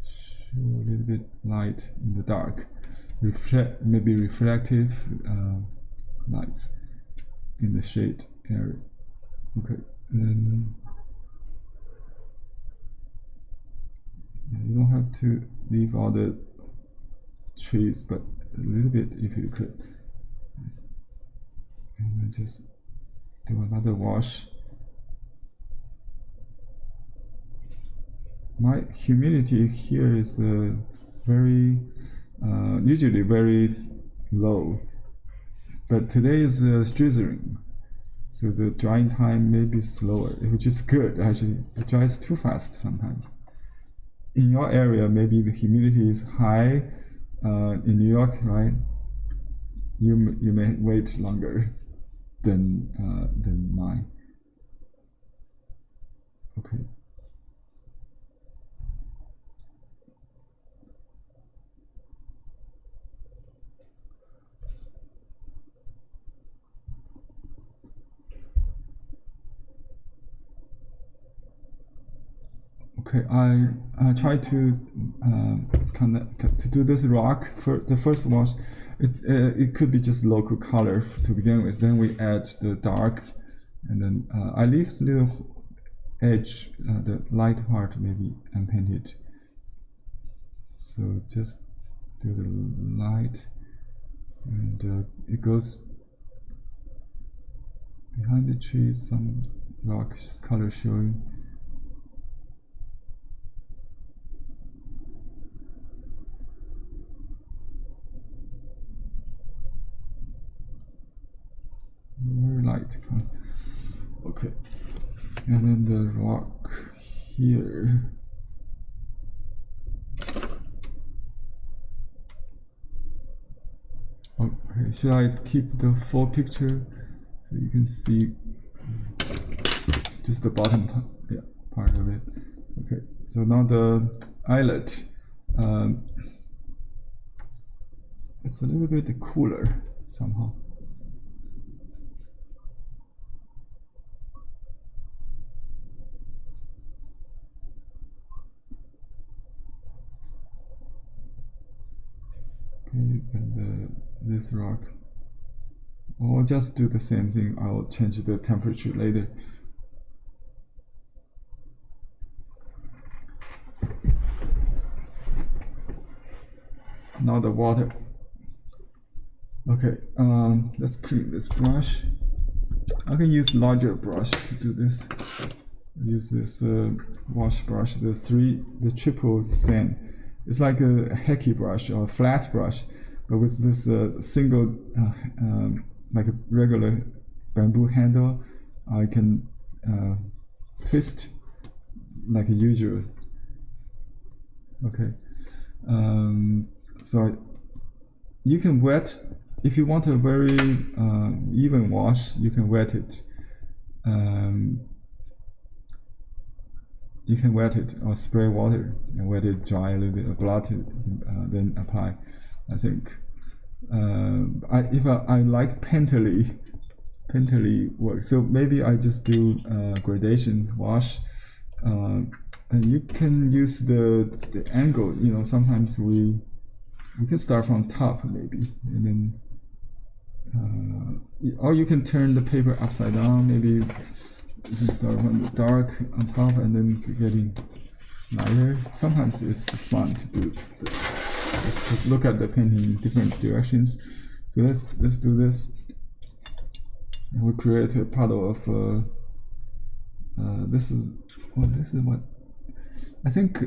show a little bit light in the dark. Maybe reflective lights in the shade area. Okay, and then you don't have to leave all the trees, but a little bit if you could. And then just do another wash. My humidity here is very usually very low, but today is drizzling, so the drying time may be slower, which is good actually. It dries too fast sometimes. In your area, maybe the humidity is high. In New York, right? You may wait longer than mine. Okay. Okay, I try to to do this rock for the first wash. It could be just local color to begin with. Then we add the dark, and then I leave the little edge, the light part maybe unpainted. So just do the light, and it goes behind the trees. Some rock color showing. Very light. Okay, and then the rock here. Okay, should I keep the full picture so you can see just the bottom part of it? Okay, so now the eyelet. It's a little bit cooler somehow. And this rock, I'll just do the same thing. I'll change the temperature later. Now the water. Okay, let's clean this brush. I can use larger brush to do this. Use this wash brush, the triple sand. It's like a hacky brush or a flat brush, but with this single, like a regular bamboo handle, I can twist like usual. Okay, so you can wet, if you want a very even wash, you can wet it. You can wet it or spray water and wet it dry a little bit, blot it, then apply. I think if I like painterly work, so maybe I just do gradation wash, and you can use the angle. You know, sometimes we can start from top maybe, and then or you can turn the paper upside down maybe. You can start from the dark on top and then getting lighter. Sometimes it's fun to do just to look at the painting in different directions. So let's do this. And we'll create a puddle of this is what I think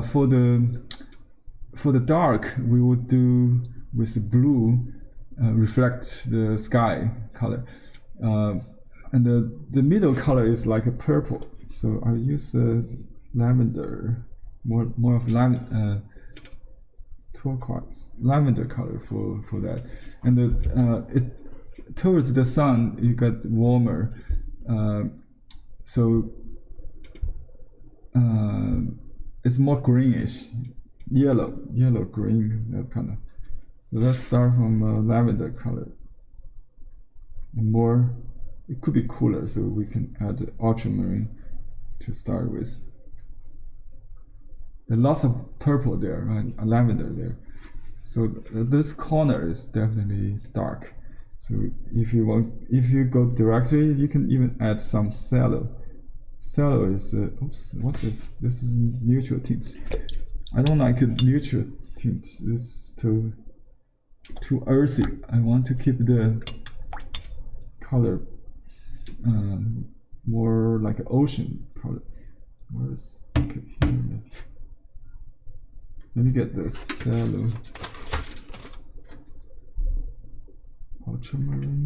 for the dark we would do with the blue reflect the sky color. And the middle color is like a purple, so I'll use lavender more of turquoise, lavender color for that, and it towards the sun you got warmer, so it's more greenish, yellow green, that kind of. So let's start from lavender color, and more. It could be cooler, so we can add ultramarine to start with. There's lots of purple there, right? Lavender there. So this corner is definitely dark. So if you go directly, you can even add some cello. Cello is oops, what's this? This is neutral tint. I don't like a neutral tint. It's too earthy. I want to keep the color more like an ocean color. Where's okay, here? Let me get the cello. Ultramarine.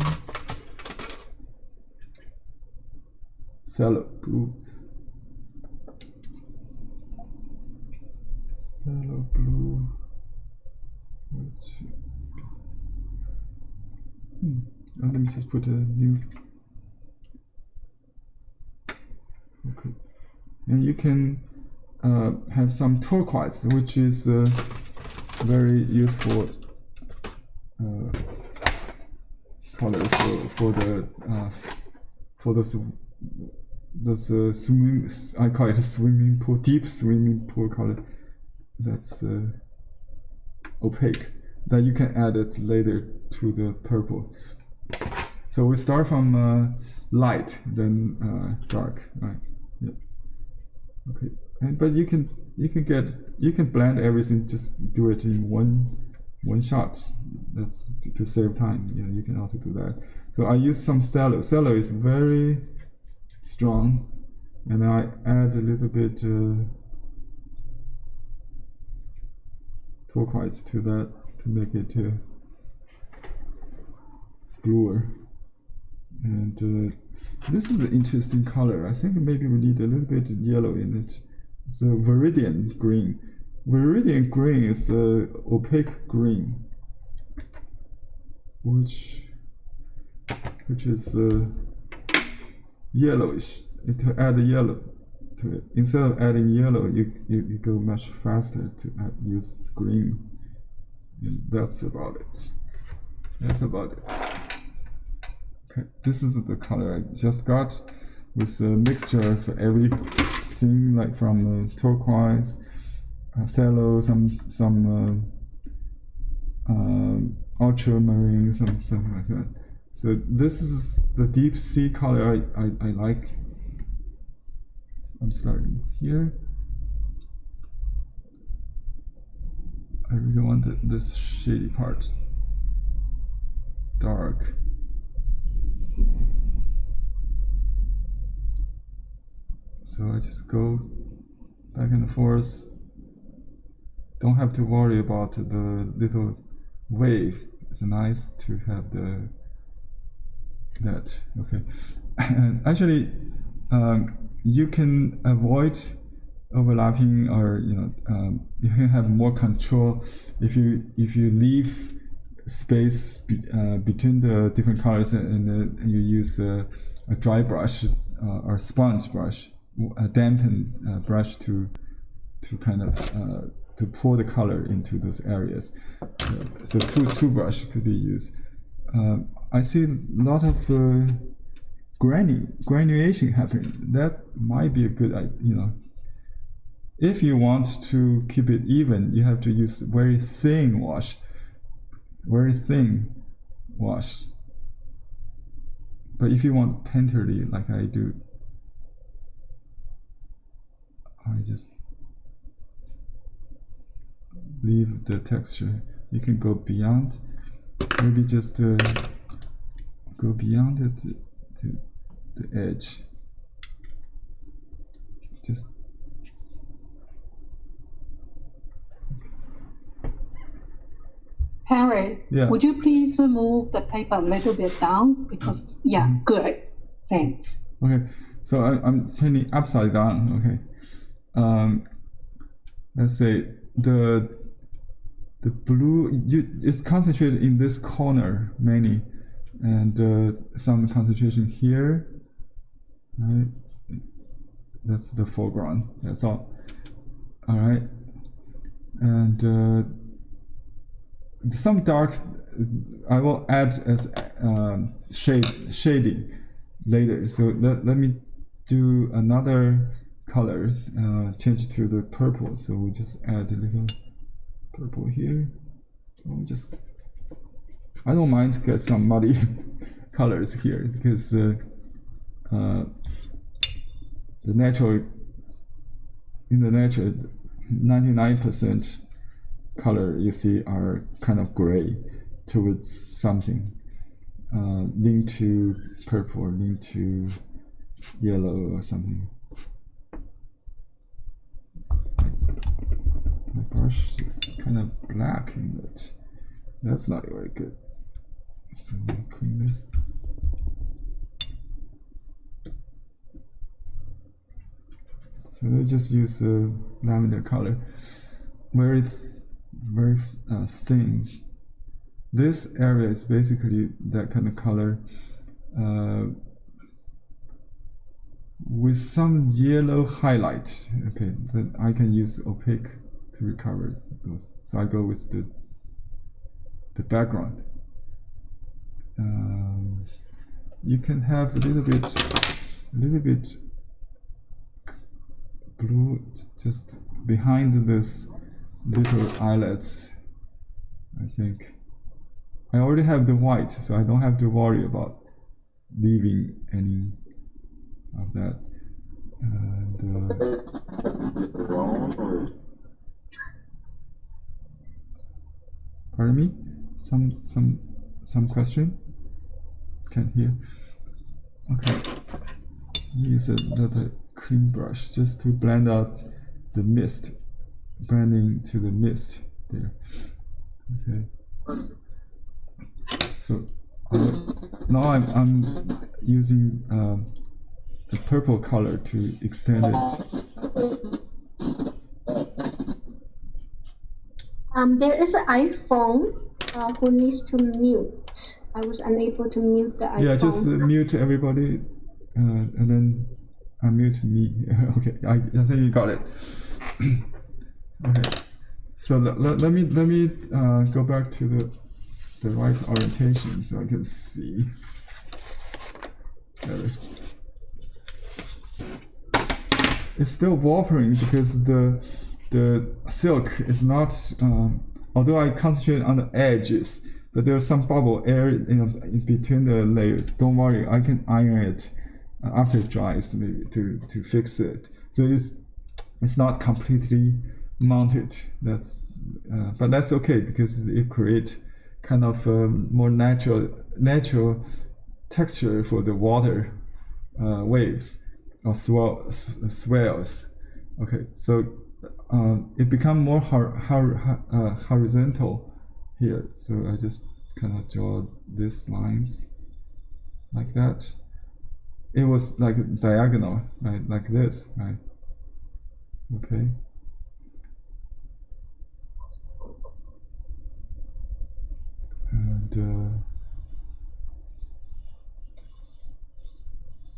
Cello blue. Cello blue. Let me just put a new. Okay, and you can have some turquoise, which is very useful color for this swimming. I call it a swimming pool, deep swimming pool color. That's opaque. That you can add it later to the purple. So we start from light, then dark, right? Yeah. Okay. But you can blend everything. Just do it in one shot. That's to save time. Yeah, you can also do that. So I use some cello. Cello is very strong, and I add a little bit turquoise to that to make it bluer. And this is an interesting color. I think maybe we need a little bit of yellow in it. So Viridian green. Viridian green is opaque green, which is yellowish. To add yellow to it, instead of adding yellow, you go much faster to use green. And that's about it. Okay, this is the color I just got with a mixture of everything, like from turquoise, cello, some ultramarine, something like that. So this is the deep sea color I like. I'm starting here. I really want this shady part dark. So I just go back and forth. Don't have to worry about the little wave. It's nice to have that. Okay. And actually, you can avoid overlapping, or you can have more control if you leave space between the different colors, and you use a dry brush or sponge brush, a dampened brush to kind of to pour the color into those areas. So two brush could be used. I see a lot of granulation happening. That might be a good idea. If you want to keep it even, you have to use very thin wash. But if you want painterly, like I do, I just leave the texture. You can go beyond, maybe just go beyond it to the edge. Just Harry, yeah. Would you please move the paper a little bit down? Because, yeah, good. Thanks. Okay, so I'm painting upside down. Okay. let's say the blue, it's concentrated in this corner mainly, and some concentration here, right? That's the foreground, that's all. All right, and some dark I will add as shading later. So let me do another color, change it to the purple. So we just add a little purple here. We'll just, I don't mind to get some muddy colors here because the natural, in the natural, 99% color you see are kind of gray towards something, lean to purple or lean to yellow or something. My brush is kind of black in it. That's not very good. So we'll clean this. So we'll just use lavender color, where it's very thin. This area is basically that kind of color with some yellow highlight. Okay, then I can use opaque to recover those. So I go with the background. You can have a little bit blue just behind this little eyelets. I think I already have the white, so I don't have to worry about leaving any of that. And pardon me, some question? Can't hear. Okay, use another clean brush just to blend out the mist, blending to the mist there. Okay. So now I'm using the purple color to extend it. There is an iPhone who needs to mute. I was unable to mute the iPhone. Yeah, just mute everybody, and then unmute me. Okay, I think you got it. Okay, so let me go back to the right orientation so I can see better. It's still warping because the silk is not, although I concentrate on the edges, but there's some bubble air in between the layers. Don't worry, I can iron it after it dries maybe to fix it. So it's not completely mounted. That's but that's okay because it creates kind of more natural texture for the water waves or swells. Okay, so it becomes more horizontal here. So I just kind of draw these lines like that. It was like diagonal, right? Like this, right? Okay. And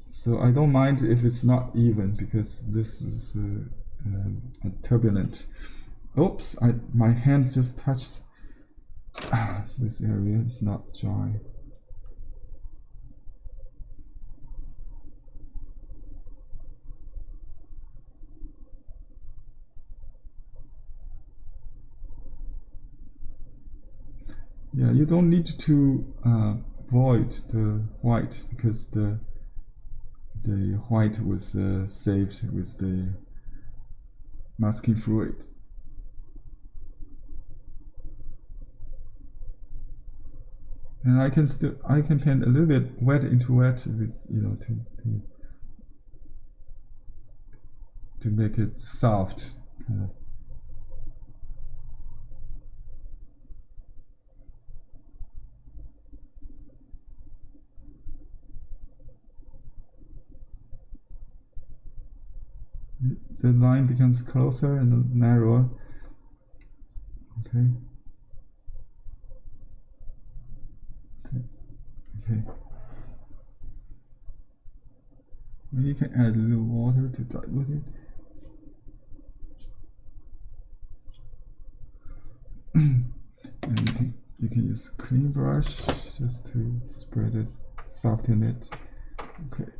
so I don't mind if it's not even because this is turbulent. Oops! My hand just touched this area. It's not dry. Yeah, you don't need to void the white because the white was saved with the masking fluid. And I can paint a little bit wet into wet, to make it soft. the line becomes closer and narrower. Okay. Okay. Maybe you can add a little water to dilute it. And you can use clean brush just to spread it, soften it. Okay.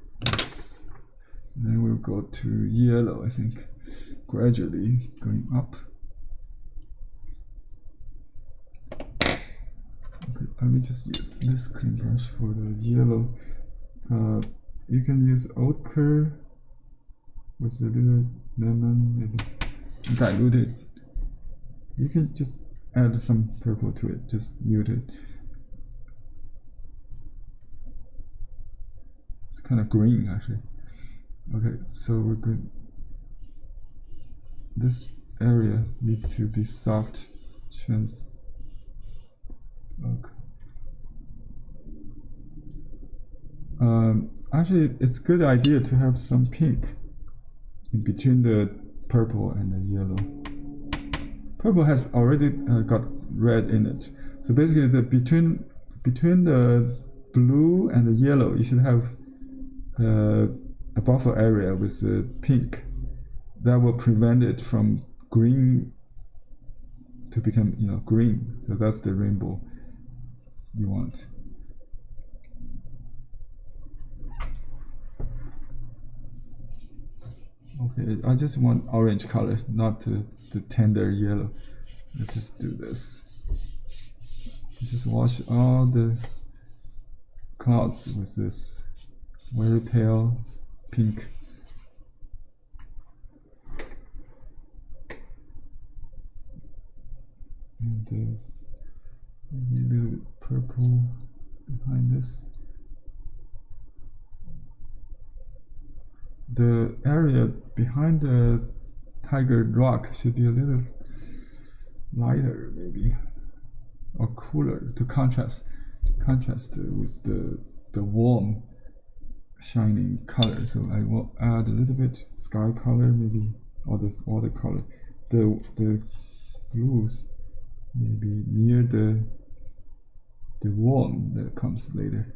Then we'll go to yellow, I think, gradually going up. Okay, let me just use this clean brush for the yellow. You can use ochre with a little lemon, maybe dilute it. You can just add some purple to it, just mute it. It's kind of green actually. Okay, so we're good. This area needs to be soft. Okay. Actually, it's a good idea to have some pink in between the purple and the yellow. Purple has already got red in it, so basically the between the blue and the yellow, you should have a buffer area with pink that will prevent it from green to become green. So that's the rainbow you want. Okay, I just want orange color, not the tender yellow. Let's just do this. Just wash all the clouds with this very pale pink. And a little purple behind this. The area behind the tiger rock should be a little lighter, maybe, or cooler to contrast with the warm shining color. So I will add a little bit sky color, maybe, or the watercolor. The blues maybe near the warm that comes later.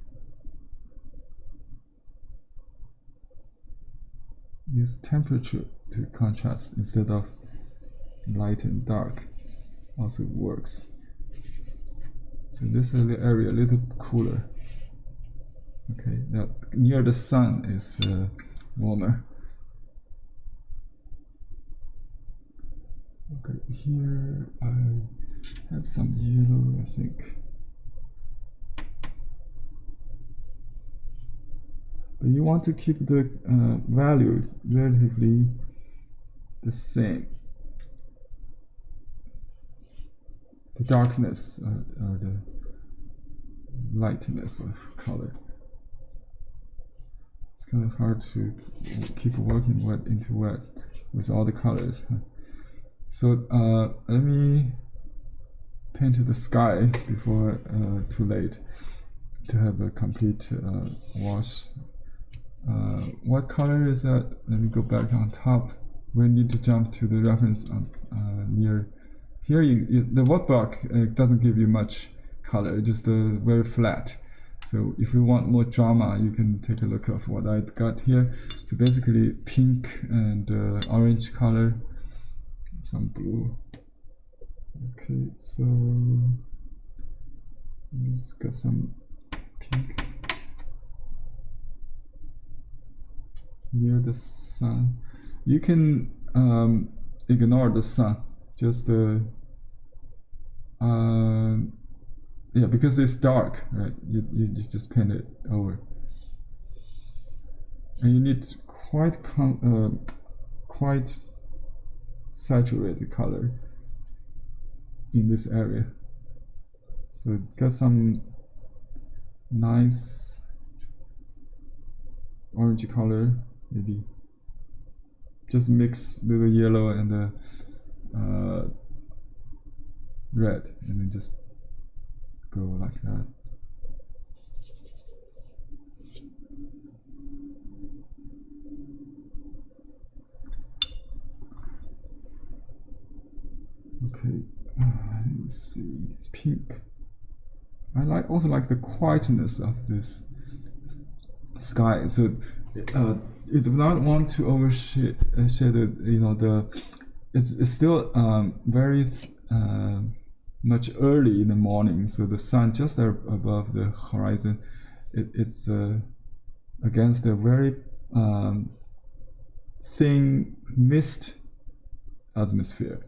Use temperature to contrast instead of light and dark. Also works. So this area a little cooler. Okay, now near the sun is warmer. Okay, here I have some yellow, I think. But you want to keep the value relatively the same. The darkness or the lightness of color. It's kind of hard to keep working wet into wet with all the colors. So let me paint the sky before too late to have a complete wash. What color is that? Let me go back on top. We need to jump to the reference on near here. The workbook doesn't give you much color, just very flat. So if you want more drama, you can take a look at what I got here. So basically pink and orange color, some blue. Okay, so let's got some pink near the sun. You can ignore the sun, just yeah, because it's dark, right? You just paint it over, and you need quite saturated color in this area. So got some nice orange color, maybe just mix the yellow and the red, and then just go like that. also like the quietness of this sky. So you do not want to overshadow. It's still very much early in the morning, so the sun just above the horizon. It's against a very thin misty atmosphere.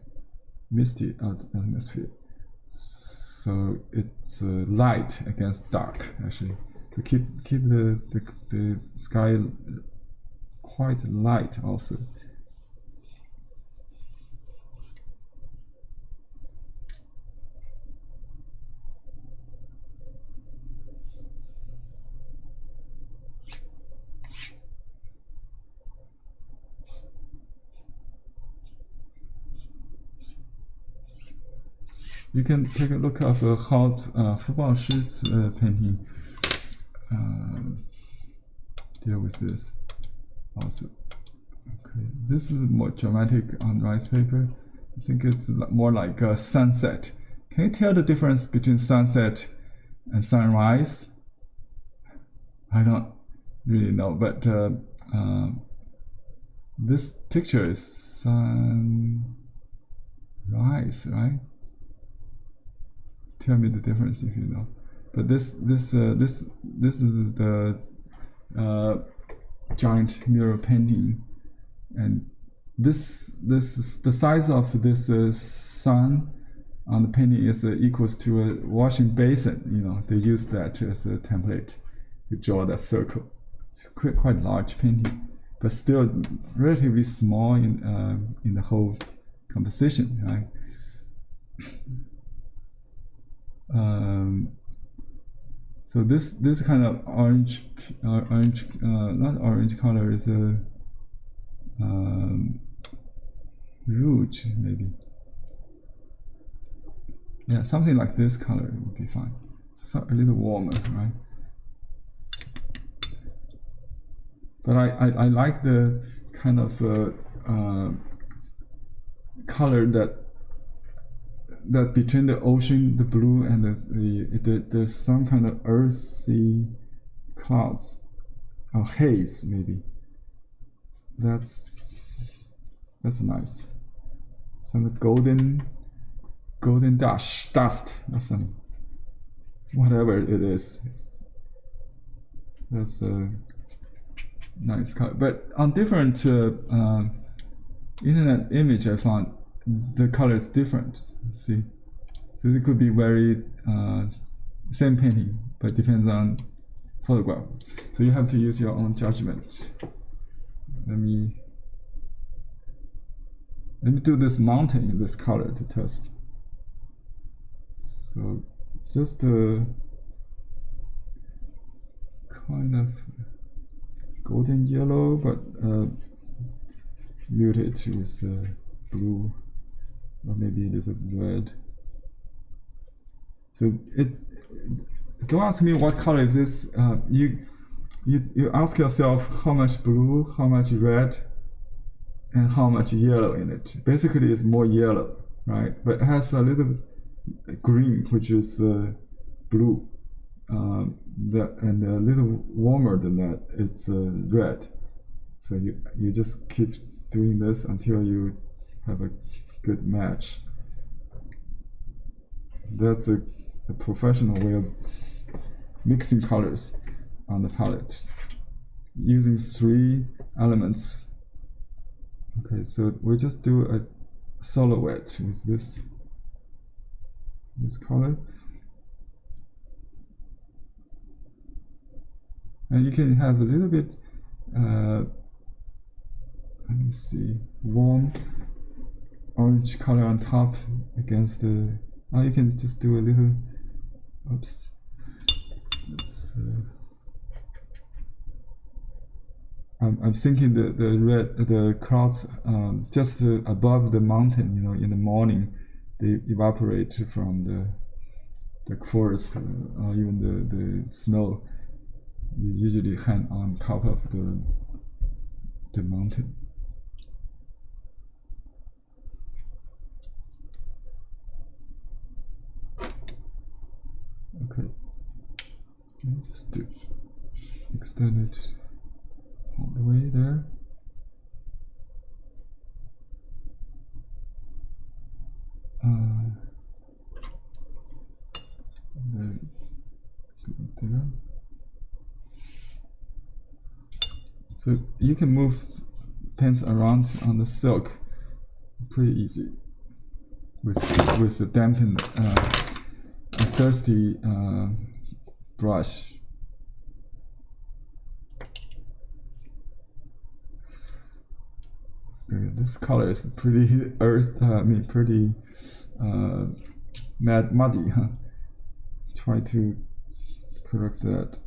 So it's light against dark, actually, to keep the sky quite light also. You can take a look of how Fu Baoshi's painting deal with this also. Okay, this is more dramatic on rice paper. I think it's more like a sunset. Can you tell the difference between sunset and sunrise? I don't really know, but this picture is sunrise, right? Tell me the difference if you know. But this is the giant mural painting, and this is the size of this sun on the painting is equals to a washing basin. They use that as a template to draw that circle. It's quite large painting, but still relatively small in the whole composition, right? So this kind of orange, not orange color, is a rouge, maybe. Yeah, something like this color would be fine. It's a little warmer, right? But I like the kind of color that between the ocean, the blue, and there's some kind of earthy clouds or haze, maybe. That's nice. Some golden dust or some whatever it is. That's a nice color. But on different internet image, I found the color is different. See, so it could be very same painting, but depends on photograph. So you have to use your own judgment. Let me do this mountain in this color to test. So just kind of golden yellow, but muted with blue. Or maybe a little red. So don't ask me what color is this. You ask yourself how much blue, how much red, and how much yellow in it. Basically, it's more yellow, right? But it has a little green, which is blue, and a little warmer than that, it's red. So you just keep doing this until you have a good match. That's a professional way of mixing colors on the palette using 3 elements. Okay, so we just do a silhouette with this color, and you can have a little bit let me see, warm orange color on top against the. You can just do a little. Oops. Let's. I'm thinking the clouds just above the mountain. In the morning, they evaporate from the forest or even the snow. You usually hang on top of the mountain. Okay, Let me just extend it all the way there. And then go there. So you can move pens around on the silk pretty easy with a dampened, a thirsty brush. This color is pretty pretty muddy, huh? Try to correct that.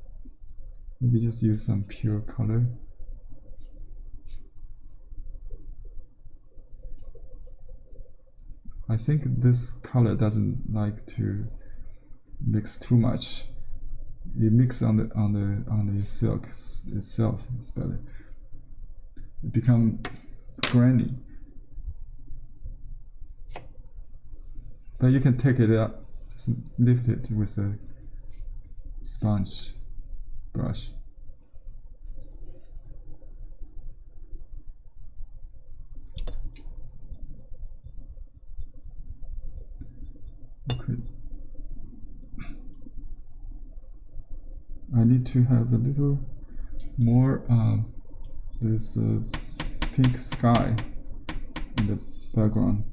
Maybe just use some pure color. I think this color doesn't like to mix too much. You mix on the silk itself, it's better. It becomes grainy. But you can take it up, just lift it with a sponge brush. Okay. I need to have a little more this pink sky in the background.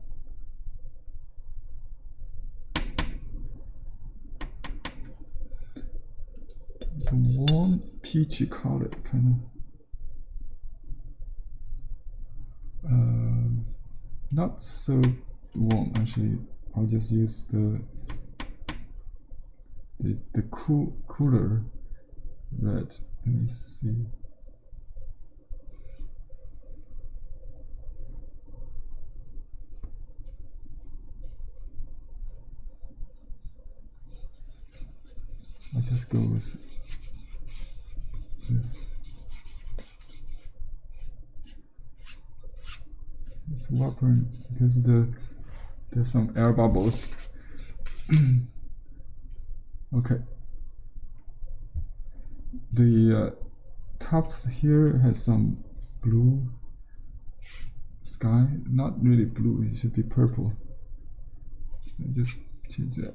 It's a warm peachy color, kind of. Not so warm actually. I'll just use the cooler red. Let me see. I'll just go with this. It's whoppering because there's some air bubbles. Okay. The top here has some blue sky. Not really blue, it should be purple. I'll just change that.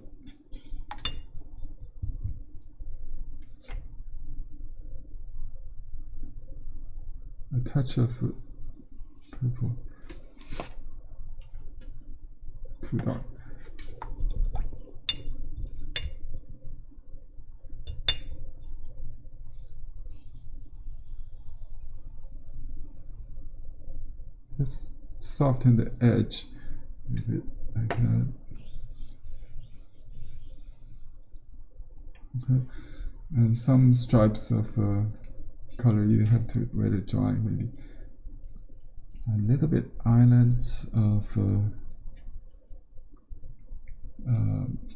A touch of purple. Too dark. Just soften the edge a bit like that. Okay, and some stripes of color you have to let it dry maybe. A little bit islands of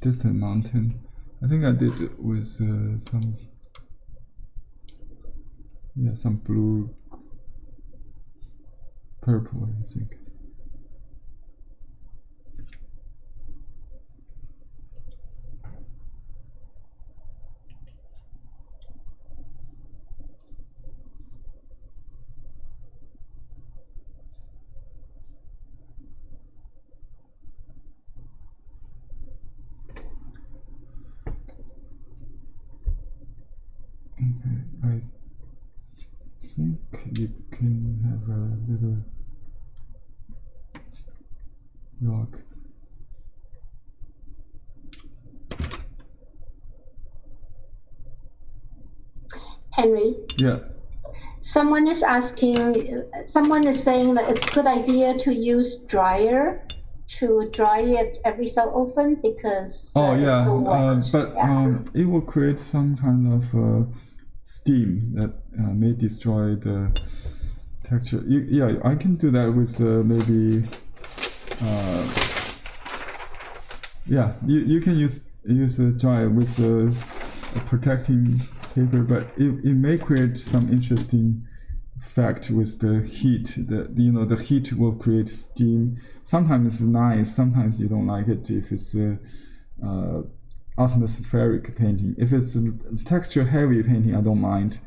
distant mountain. I think I did it with some blue, purple, I think. I think you can have a little rock. Henry? Yeah. Someone is saying that it's a good idea to use dryer to dry it every so often because it's so wet. It will create some kind of steam that may destroy the texture. I can do that with maybe. You can use a dryer with a protecting paper, but it may create some interesting effect with the heat. The heat will create steam. Sometimes it's nice, sometimes you don't like it if it's atmospheric painting. If it's a texture heavy painting, I don't mind.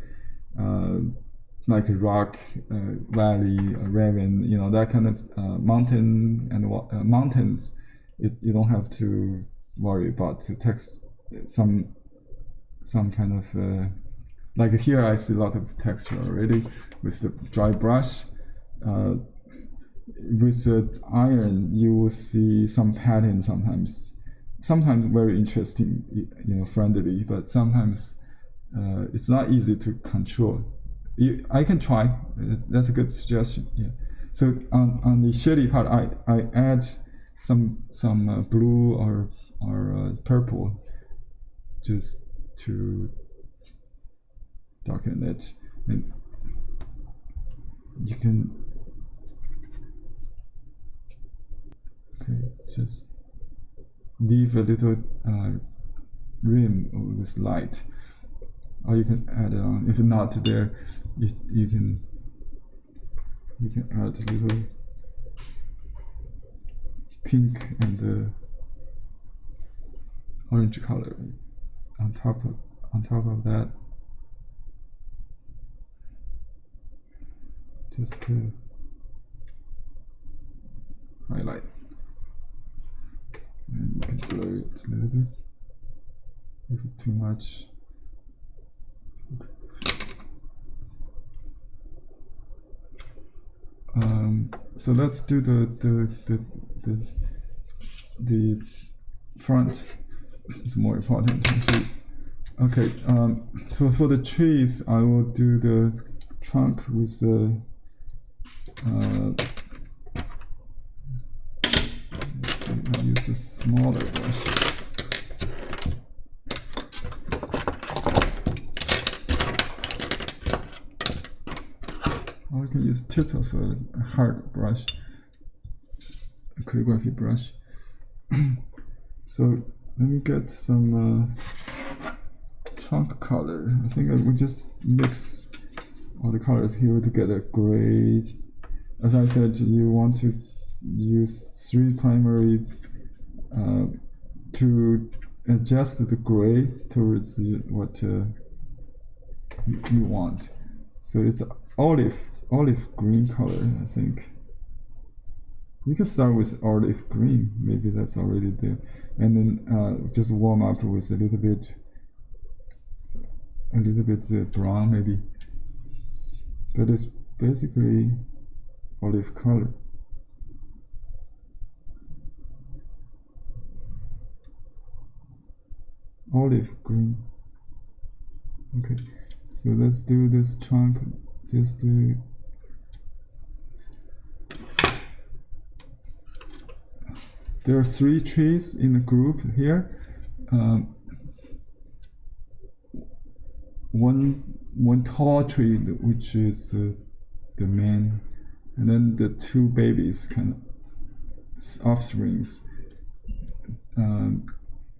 Like a rock, valley, a ravine, you know, that kind of mountain and mountains. You don't have to worry about the text. Some kind of like here I see a lot of texture already with the dry brush. With the iron, you will see some pattern sometimes. Sometimes very interesting, you know, friendly, but sometimes it's not easy to control. I can try. That's a good suggestion. Yeah. So on the shady part, I add some blue or purple just to darken it, and you can just leave a little rim with light, or you can add it on. If not there, you can add a little pink and orange color on top of that, just to highlight. And you can blur it a little bit if it's too much. So let's do the front. It's more important. Okay. So for the trees, I will do the trunk with the. I use a smaller brush. Or I can use tip of a hard brush, a calligraphy brush. So let me get some trunk color. I think we just mix all the colors here to get a gray. As I said, you want to use 3 primary to adjust the gray towards what you want. So it's olive green color, I think. You can start with olive green, maybe that's already there, and then just warm up with a little bit brown maybe, but it's basically olive color. Olive green. Okay, so let's do this trunk. Just to there are 3 trees in the group here. One tall tree, which is the main, and then the 2 babies, kind of offsprings.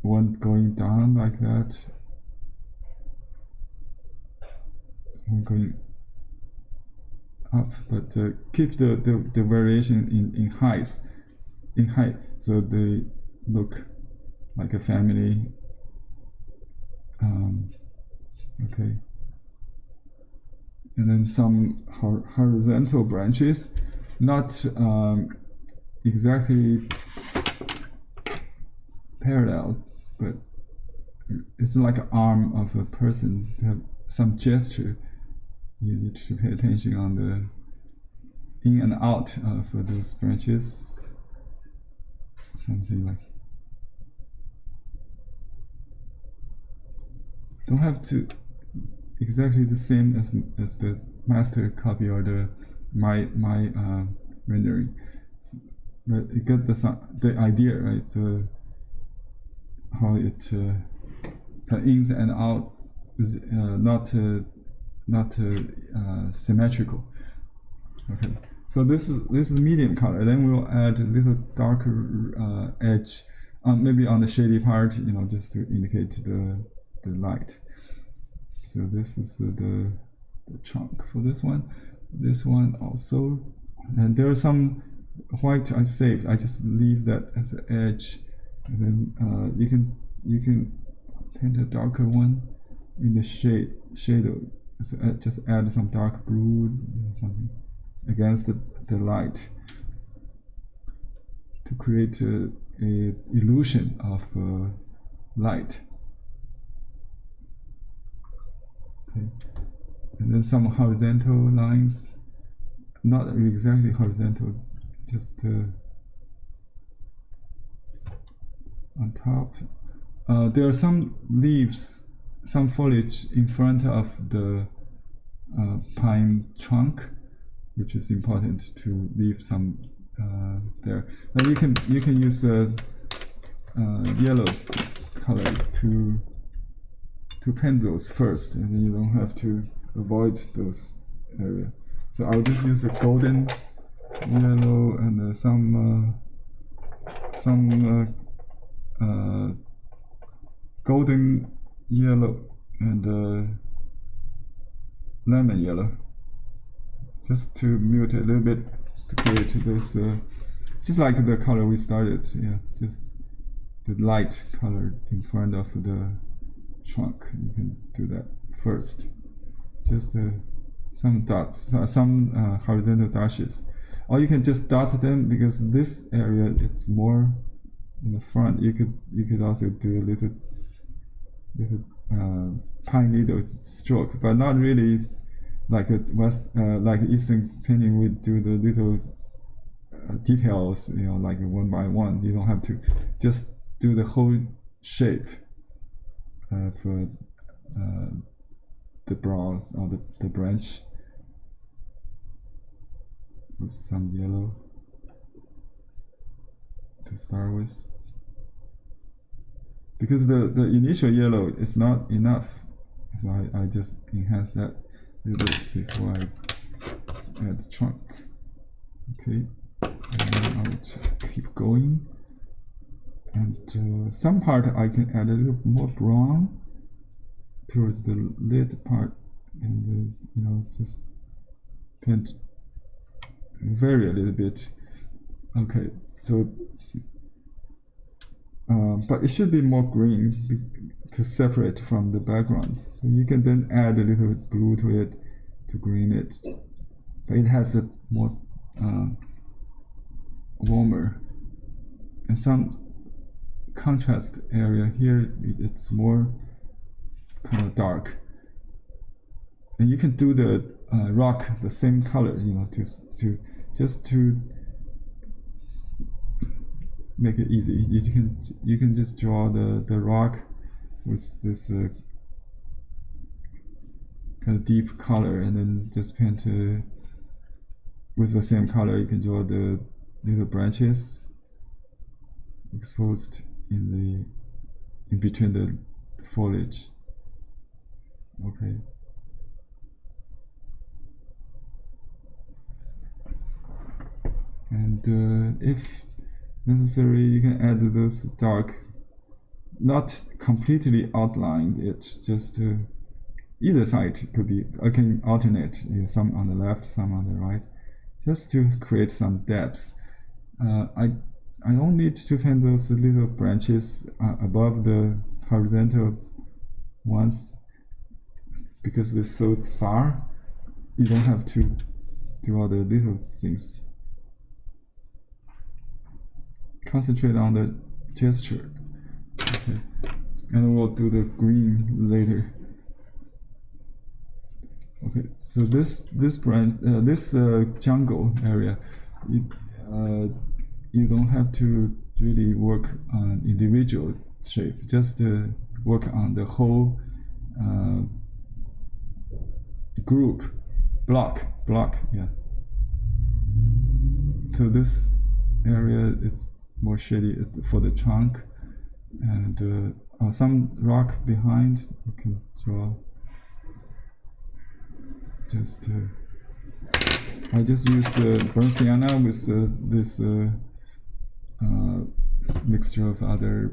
One going down like that, one going up, but keep the variation in height, so they look like a family. Okay, and then some horizontal branches, not exactly parallel, but it's like an arm of a person to have some gesture. You need to pay attention on the in and out of those branches. Something like, don't have to exactly the same as the master copy or my rendering, but you get the idea, right? So how it ins and out is not symmetrical. Okay, so this is medium color. Then we'll add a little darker edge maybe on the shady part, you know, just to indicate the light. So this is the trunk for this one. This one also, and there are some white I saved. I just leave that as an edge, and then you can you can paint a darker one in the shadow. So just add some dark blue, something against the light to create a illusion of light. Okay. And then some horizontal lines, not exactly horizontal, just on top. There are some leaves, some foliage in front of the pine trunk, which is important to leave some there. Now you can use yellow color to paint those first, and then you don't have to avoid those areas. So I'll just use a golden yellow and some golden yellow and lemon yellow, just to mute a little bit, just to create this, just like the color we started. Yeah, just the light color in front of the trunk. You can do that first. Just some dots, some horizontal dashes, or you can just dot them, because this area it's more in the front. You could also do a little pine needle stroke, but not really like a like Eastern painting. We do the little details, like one by one. You don't have to just do the whole shape for the brow or the branch with some yellow to start with, because the initial yellow is not enough, so I just enhance that a little bit before I add the trunk. Okay, and then I'll just keep going, and some part I can add a little more brown towards the lid part, and just paint, vary a little bit. Okay, so but it should be more green to separate from the background. So you can then add a little blue to it to green it, but it has a more warmer and some contrast area here. It's more kind of dark, and you can do the rock the same color, to make it easy. You can just draw the rock with this kind of deep color, and then just paint with the same color. You can draw the little branches exposed in between the foliage. Okay. And if necessary, you can add those dark, not completely outlined it, just either side could be. I can alternate, some on the left, some on the right, just to create some depths. I don't need to paint those little branches above the horizontal ones, because they're so far. You don't have to do all the little things. Concentrate on the gesture. Okay, and we'll do the green later. Okay, so this branch, this jungle area, you don't have to really work on individual shape. Just work on the whole group, block. Yeah. So this area, it's more shady for the trunk, and some rock behind you can draw. I just use burnt sienna with this mixture of other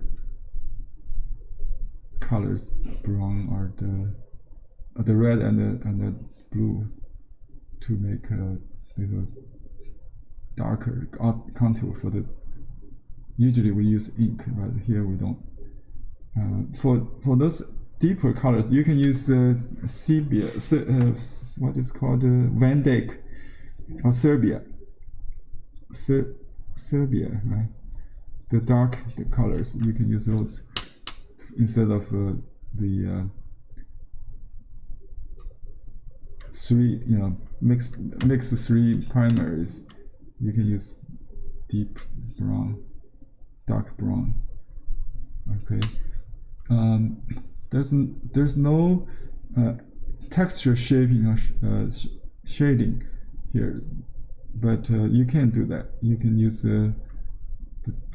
colors, brown or the red and the blue, to make a little darker contour for the. Usually we use ink, but here we don't For those deeper colors, you can use sepia, what is called Van Dyck or Serbia. Serbia, right? The dark colors, you can use those instead of the three, mix 3 primaries. You can use deep brown, dark brown. Okay. There's no texture shaping or shading here, but you can do that. You can use the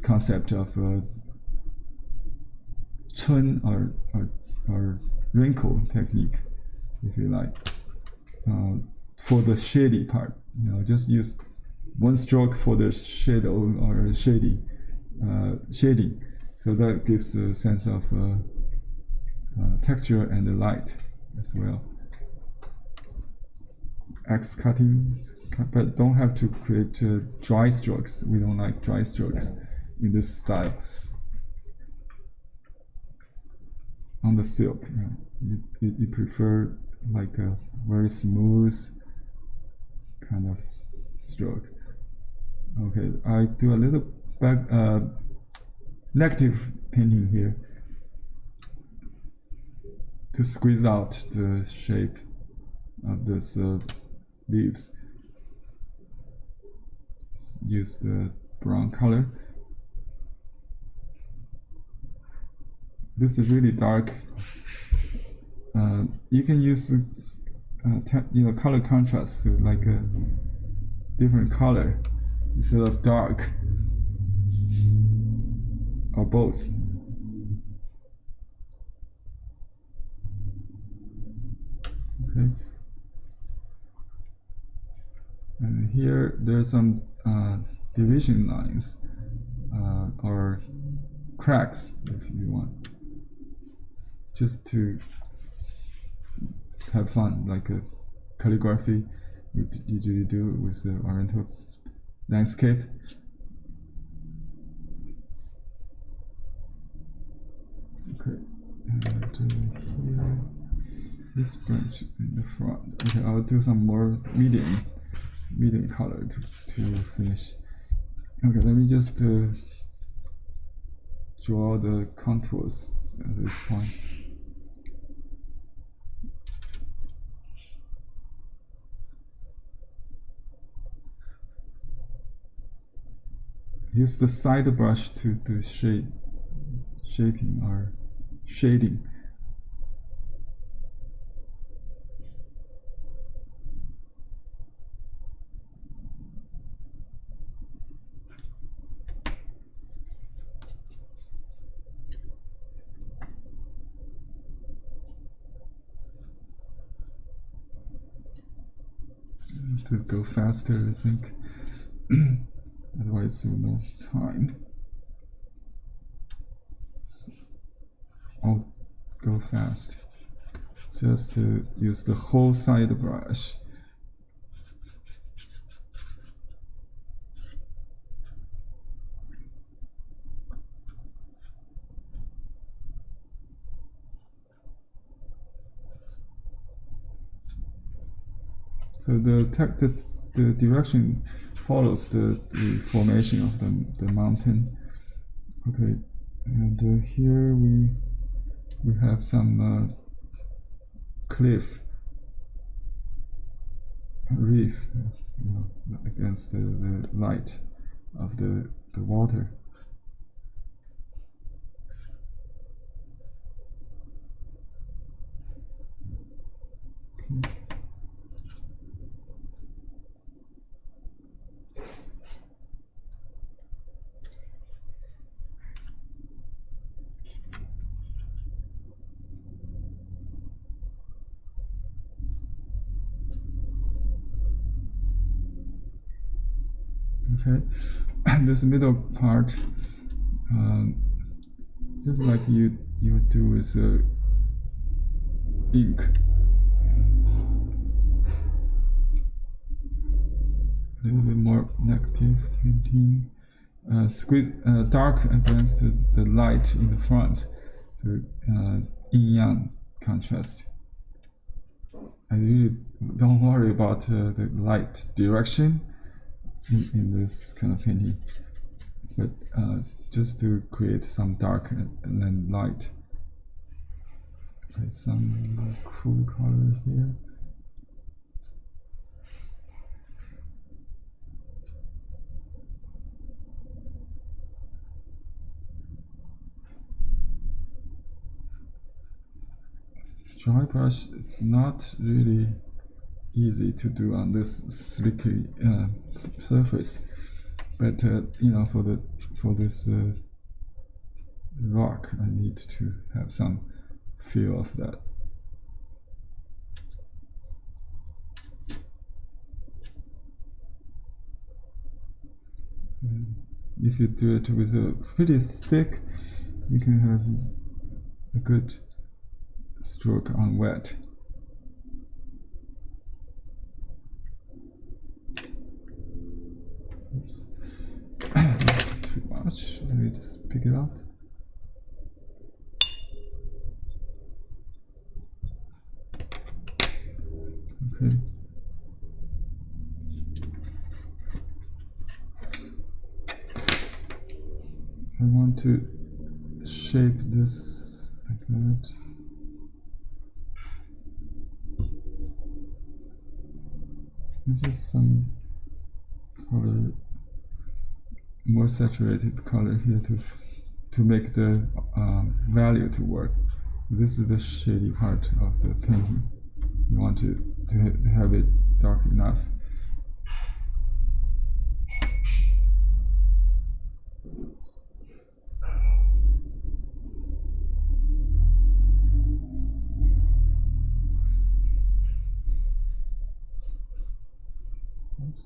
concept of chun or wrinkle technique, if you like, for the shady part. Just use one stroke for the shadow or shading. So that gives a sense of texture and the light as well. X cutting, but don't have to create dry strokes. We don't like dry strokes in this style. On the silk, you prefer like a very smooth kind of stroke. Okay, I do a little negative painting here to squeeze out the shape of this leaves. Use the brown color. This is really dark. You can use color contrast, so like a different color instead of dark, or both. Okay. And here there's some division lines or cracks, if you want, just to have fun, like a calligraphy we usually do with the Oriental landscape. Okay, and here, this branch in the front. Okay, I'll do some more medium color to finish. Okay, let me just draw the contours at this point. Use the side brush to shaping or shading. To go faster, I think. Otherwise, we'll no time. So I'll go fast. Just to use the whole side brush. So the direction follows the formation of the mountain. Okay, and here we have some cliff reef against the light of the water. Okay. Okay, this middle part, just like you would do with ink. A little bit more negative painting. Squeeze dark against the light in the front, So yin-yang contrast. I really don't worry about the light direction in this kind of painting, but just to create some dark and then light. Okay, some cool color here. Dry brush, it's not really easy to do on this slicky surface, but you know, for this rock, I need to have some feel of that. If you do it with a pretty thick, you can have a good stroke on wet. Oops. This is too much. Let me just pick it out. Okay. I want to shape this like that. Just some color, more saturated color here to make the value to work. This is the shady part of the painting. You want to have it dark enough. Oops.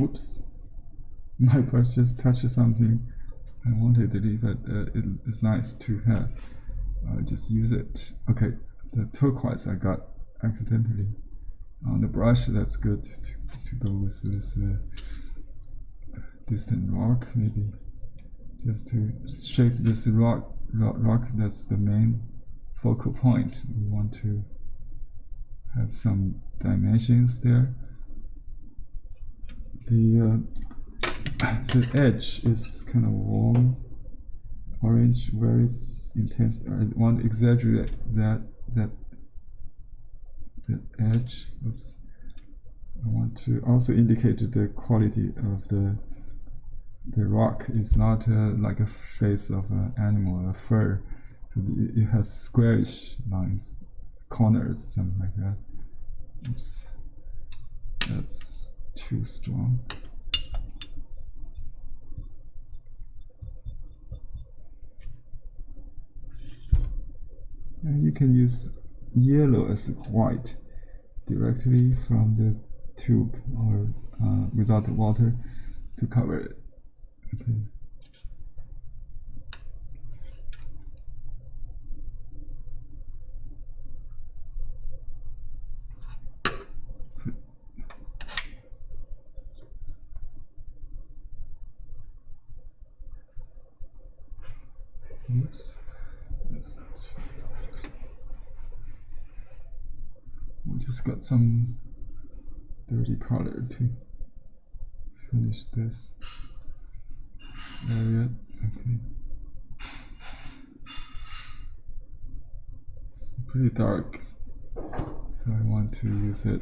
Oops, my brush just touched something I wanted to leave, but it's nice to have. Just use it. Okay, the turquoise I got accidentally on the brush. That's good to go with this distant rock, maybe just to shape this rock. That's the main focal point. We want to have some dimensions there. The edge is kind of warm orange, very intense. I want to exaggerate that edge. Oops. I want to also indicate the quality of the rock. It's not like a face of an animal, a fur. So it has squarish lines, corners, something like that. Oops. That's too strong. And you can use yellow as white directly from the tube or without the water to cover it. Okay. Oops. We just got some dirty color to finish this area. Okay. It's pretty dark, so I want to use it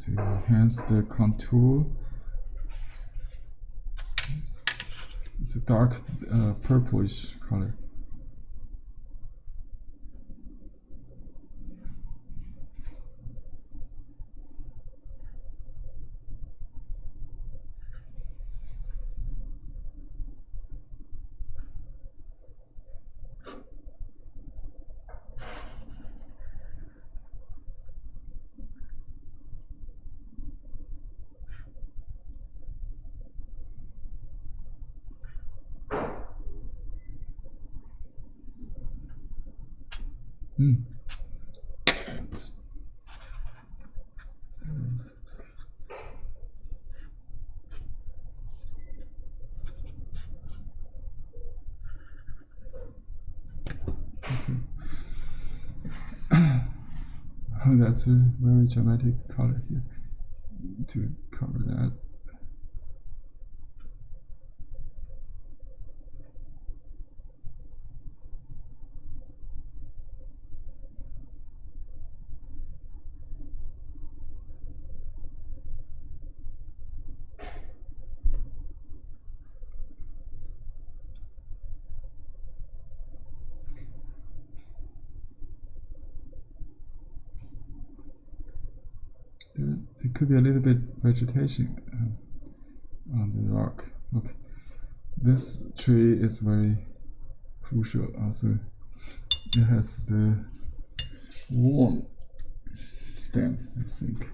to enhance the contour. It's a dark purplish color. That's a very dramatic color here to cover that. There could be a little bit vegetation on the rock. Okay, this tree is very crucial. Also, it has the warm stem, I think.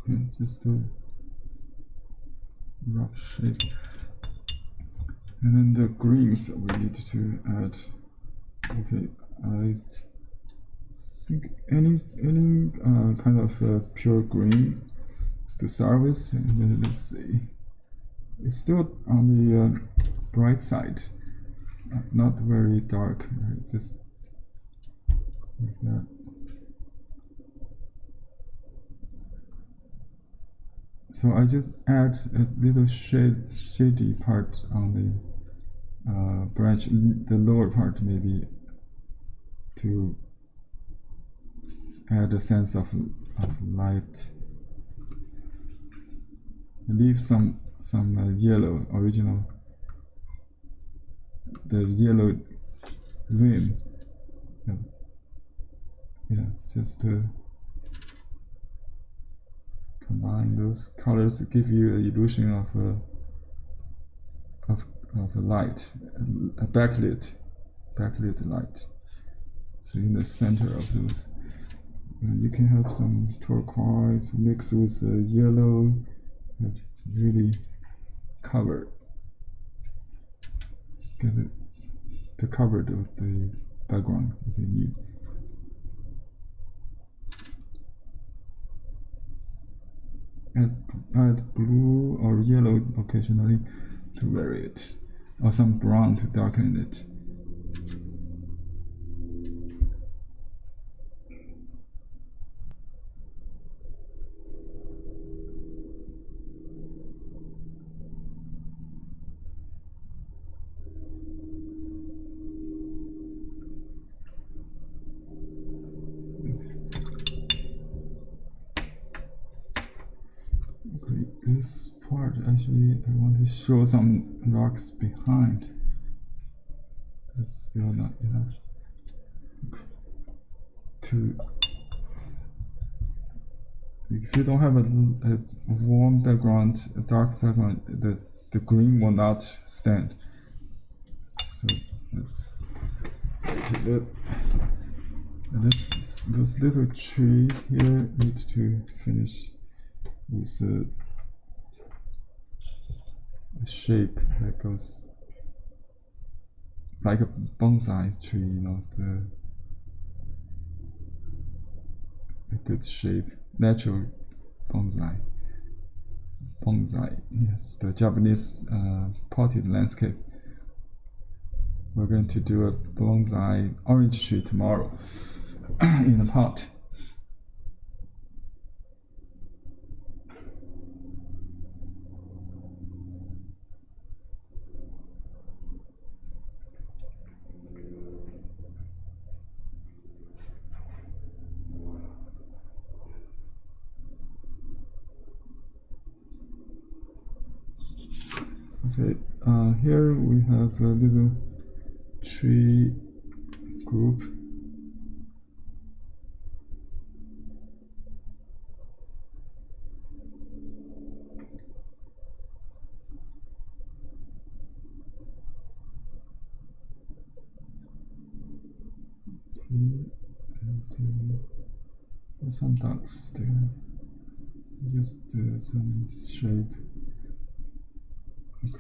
Okay, just a rough shape. And then the greens we need to add. Okay, I think any kind of pure green to start with, and then let's see. It's still on the bright side, not very dark, right? Just like that. So I just add a little shady part on the branch, the lower part maybe, to add a sense of light. Leave some yellow, original, the yellow rim. Yeah, just combine those colors to give you an illusion of a light, a backlit light. So in the center of those, you can have some turquoise mixed with yellow, really cover, get it to cover the background if you need. Add blue or yellow occasionally to vary it, or some brown to darken it. This part, actually, I want to show some rocks behind. That's still not enough. If you don't have a warm background, a dark background, the green will not stand. So let's wait a bit. And this little tree here needs to finish with a shape that goes like a bonsai tree, you know, a good shape, natural bonsai. Yes, the Japanese potted landscape. We're going to do a bonsai orange tree tomorrow in a pot. Okay, here we have a little tree group. And some dots there, just some shape. Okay.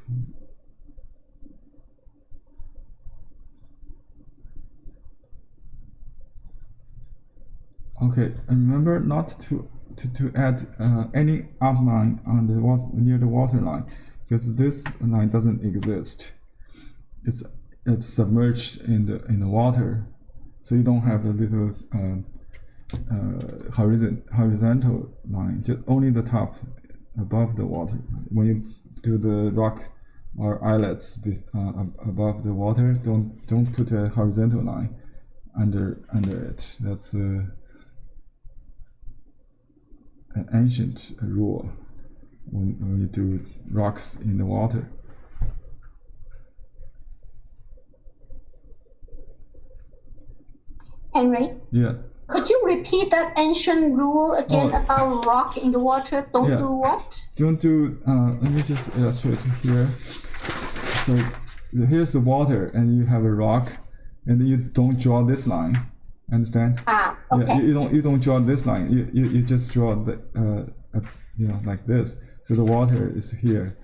Okay, and remember not to to add any outline on the near the water line, because this line doesn't exist. It's submerged in the water, so you don't have a little horizontal line. Just only the top above the water. When you do the rock or islets above the water, don't put a horizontal line under it. That's an ancient rule when you do rocks in the water. Henry, Yeah. could you repeat that ancient rule again Oh. about rock in the water? Don't Yeah. do what? Don't do. Let me just illustrate here. So here's the water, and you have a rock, and you don't draw this line. Understand? Ah, okay. Yeah, you don't draw this line. You just draw the like this. So the water is here.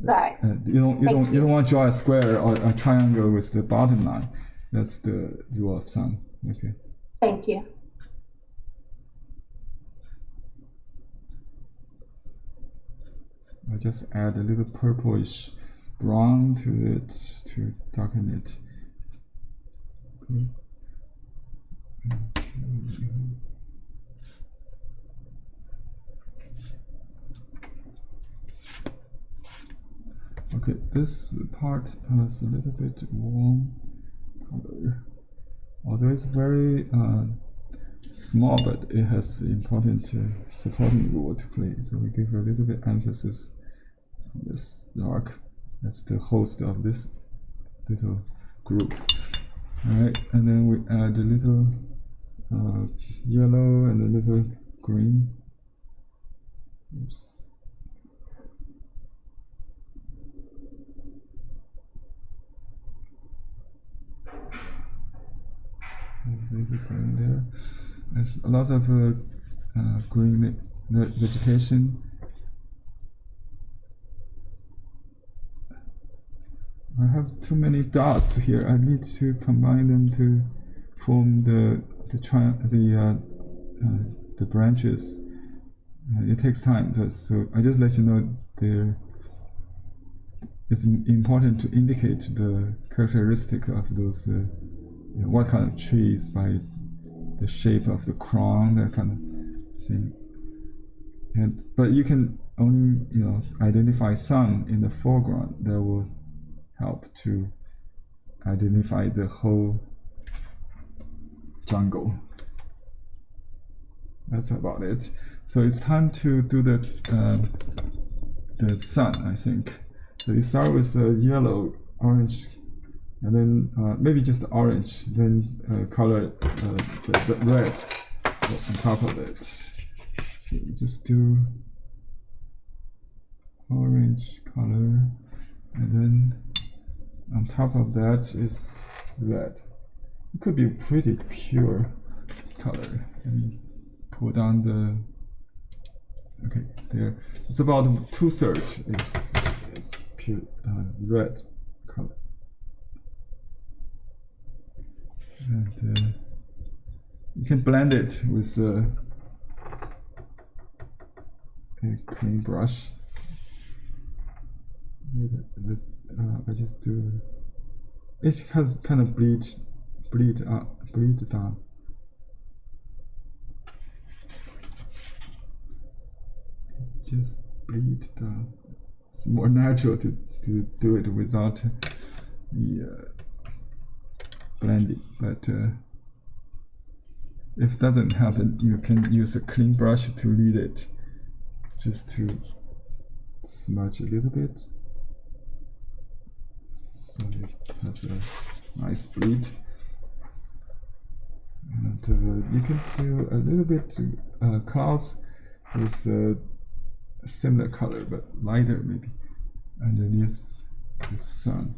Right. You don't want to draw a square or a triangle with the bottom line. That's the rule of thumb. Okay. Thank you. I'll just add a little purplish brown to it to darken it. Okay, this part has a little bit warm color. Although it's very small, but it has important supporting role to play. So we give a little bit emphasis on this dark. That's the host of this little group. Alright, and then we add a little yellow and a little green. Oops. Maybe green there. There's lots of green vegetation. I have too many dots here. I need to combine them to form the branches. It takes time, but so I just let you know it's important to indicate the characteristic of those. What kind of trees by the shape of the crown, that kind of thing. But you can only identify some in the foreground. That will help to identify the whole jungle. That's about it. So it's time to do the sun, I think. So you start with yellow, orange, and then maybe just orange, then color the red on top of it. So you just do orange color, and then on top of that is red. It could be a pretty pure color. Let me pull down the. Okay, there. It's about 2/3 is pure red color. And you can blend it with a clean brush. I just do. It has kind of bleed down. Just bleed down. It's more natural to do it without the blending, but if it doesn't happen, you can use a clean brush to lead it, just to smudge a little bit so it has a nice bleed. And you can do a little bit to clouds with a similar color but lighter, maybe underneath the sun.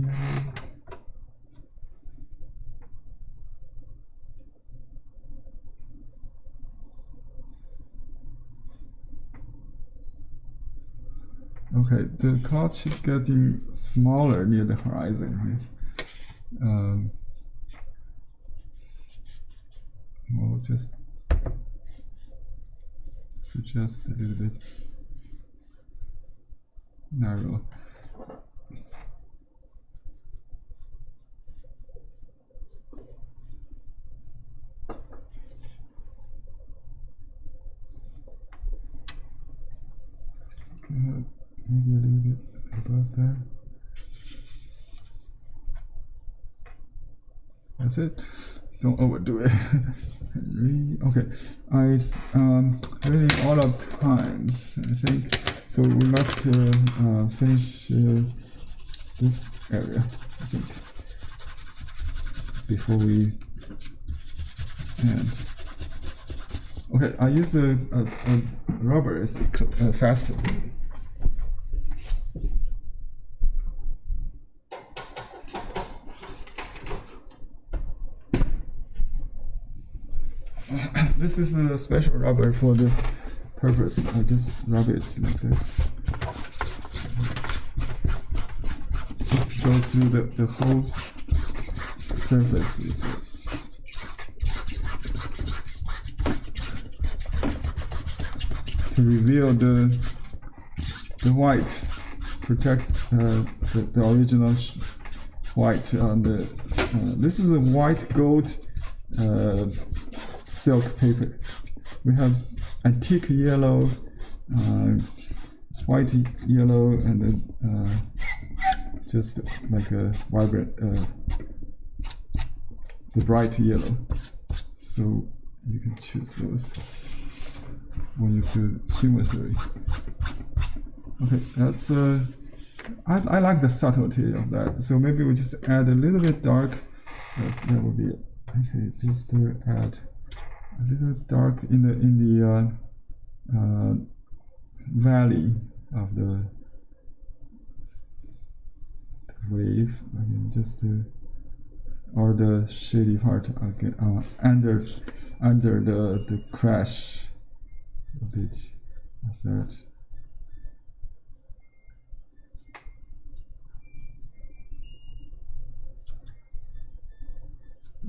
yellow. Okay, the cloud should getting smaller near the horizon, right? We'll just suggest a little bit narrow. Okay, maybe a little bit above that. That's it. Don't overdo it. Okay, I really all of times, I think. So we must finish this area, I think, before we end. Okay, I use a rubber, it's faster. This is a special rubber for this purpose. I just rub it like this. Just go through the whole surface. To reveal the white, protect the original white on the. This is a white gold silk paper. We have antique yellow, white yellow, and then just like a vibrant, the bright yellow. So you can choose those when you do seamlessly. Okay, that's I like the subtlety of that. So maybe we just add a little bit dark. That would be it. Okay, just add a little dark in the valley of the wave. Again, just or the shady part again, under the crash. A bit of that.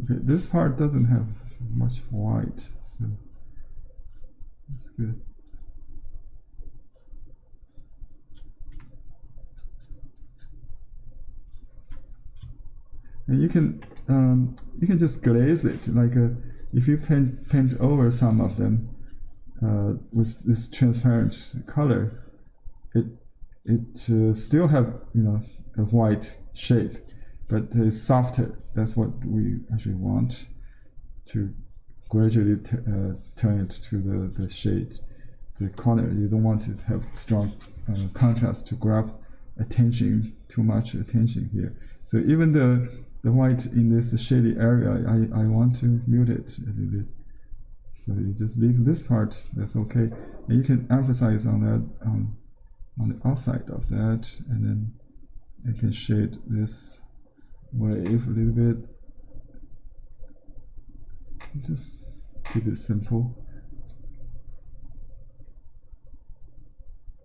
Okay, this part doesn't have much white, so that's good. And you can just glaze it, like if you paint over some of them with this transparent color, it still have a white shape, but it's softer. That's what we actually want, to gradually turn it to the shade, the corner. You don't want it to have strong contrast to grab too much attention here. So even the white in this shady area, I want to mute it a little bit. So you just leave this part, that's okay. And you can emphasize on that, on the outside of that, and then you can shade this wave a little bit. Just keep it simple.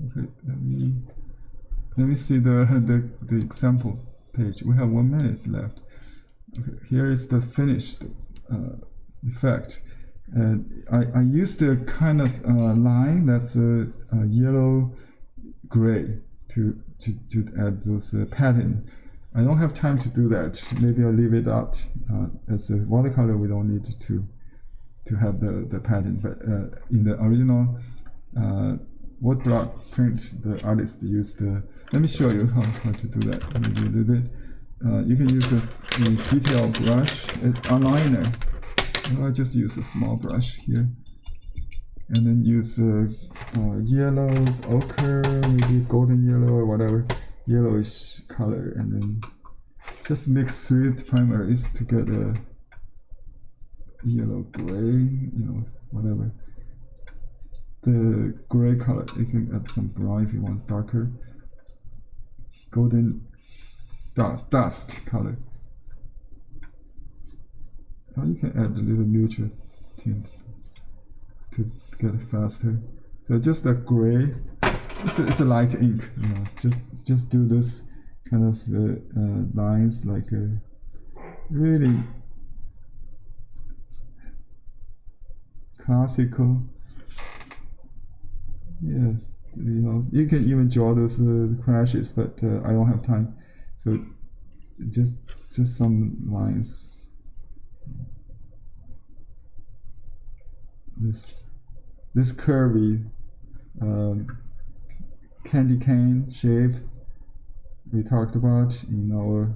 Okay, let me see the example page. We have 1 minute left. Okay, here is the finished effect. And I used a kind of line that's a yellow gray to add those pattern. I don't have time to do that. Maybe I'll leave it out. As a watercolor, we don't need to have the pattern. But in the original woodblock print, the artist used let me show you how to do that. Maybe a little bit. You can use this detail brush, a liner. I'll just use a small brush here, and then use yellow, ochre, maybe golden yellow or whatever yellowish color, and then just mix 3 primaries to get a yellow gray, whatever. The gray color, you can add some brown if you want darker. Golden dust color. Now you can add a little neutral tint to get it faster. So just a gray. It's a light ink. You know, just do this kind of lines like a really classical. Yeah, you know, you can even draw those crashes, but I don't have time. So just some lines. This curvy candy cane shape we talked about in our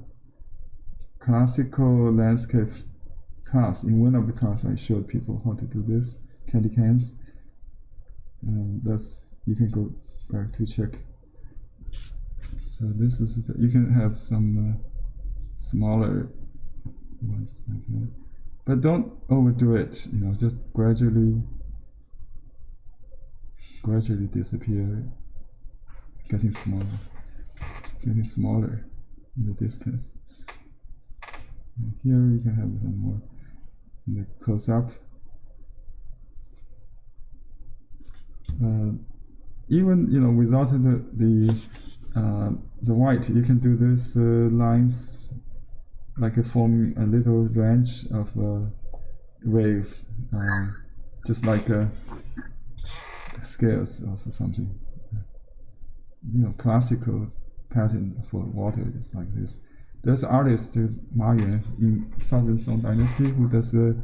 classical landscape class. In one of the classes, I showed people how to do this candy cans. That's, you can go back to check. So this is you can have some smaller ones like that, but don't overdo it. You know, just gradually disappear, getting smaller in the distance. And here you can have some more in the close-up. Even, you know, without the white, you can do these lines like forming a little range of wave, just like scales of something. You know, classical pattern for water is like this. There's an artist, Ma Yuan, in Southern Song Dynasty, who does an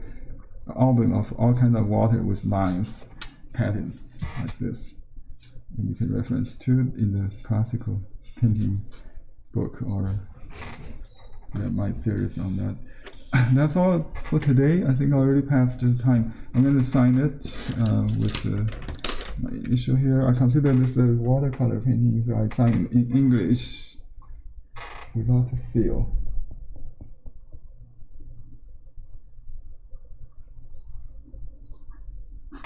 album of all kinds of water with lines, patterns like this. And you can reference to in the classical painting book or my series on that. That's all for today. I think I already passed the time. I'm going to sign it with my initial here. I consider this a watercolor painting, so I sign in English without a seal.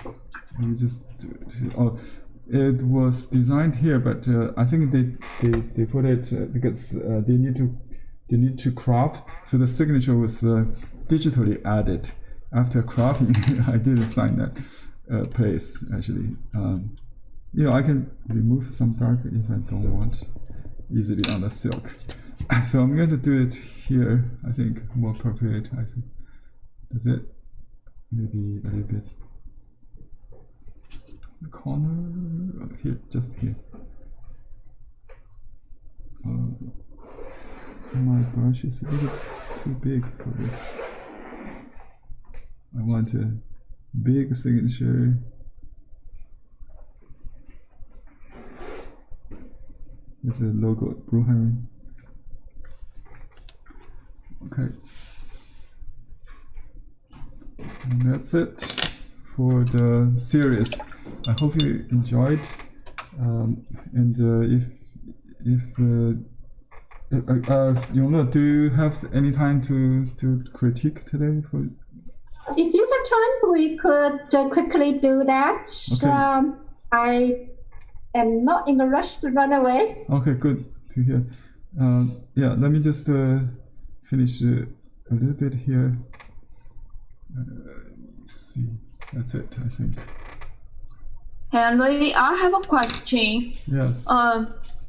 Let me just do it. Oh, it was designed here, but I think they put it because they need to crop, so the signature was digitally added after cropping. I didn't sign that place actually. You know, I can remove some dark if I don't want easily on the silk. So I'm going to do it here. I think more appropriate. I think that's it. Maybe a little bit. The corner here, just here. My brush is a little too big for this. I want a big signature. There's a logo, Bruhan. Okay. And that's it for the series. I hope you enjoyed. And if Yongle, do you have any time to critique today? If you have time, we could quickly do that. Okay. I am not in a rush to run away. Okay, good to hear. Yeah, let me just finish a little bit here. Let's see, that's it, I think. Henry, I have a question. Yes.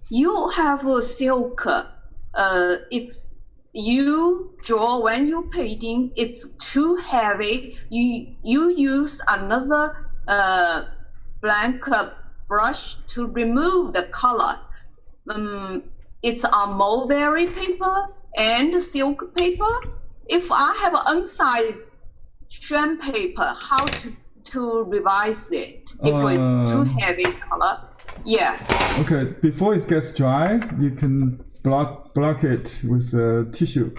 You have a silk. If you draw when you're painting, it's too heavy. You use another blank brush to remove the color. It's a mulberry paper and silk paper. If I have an unsized strand paper, how to revise it if it's too heavy color? Yeah. Okay, before it gets dry, you can block it with a tissue,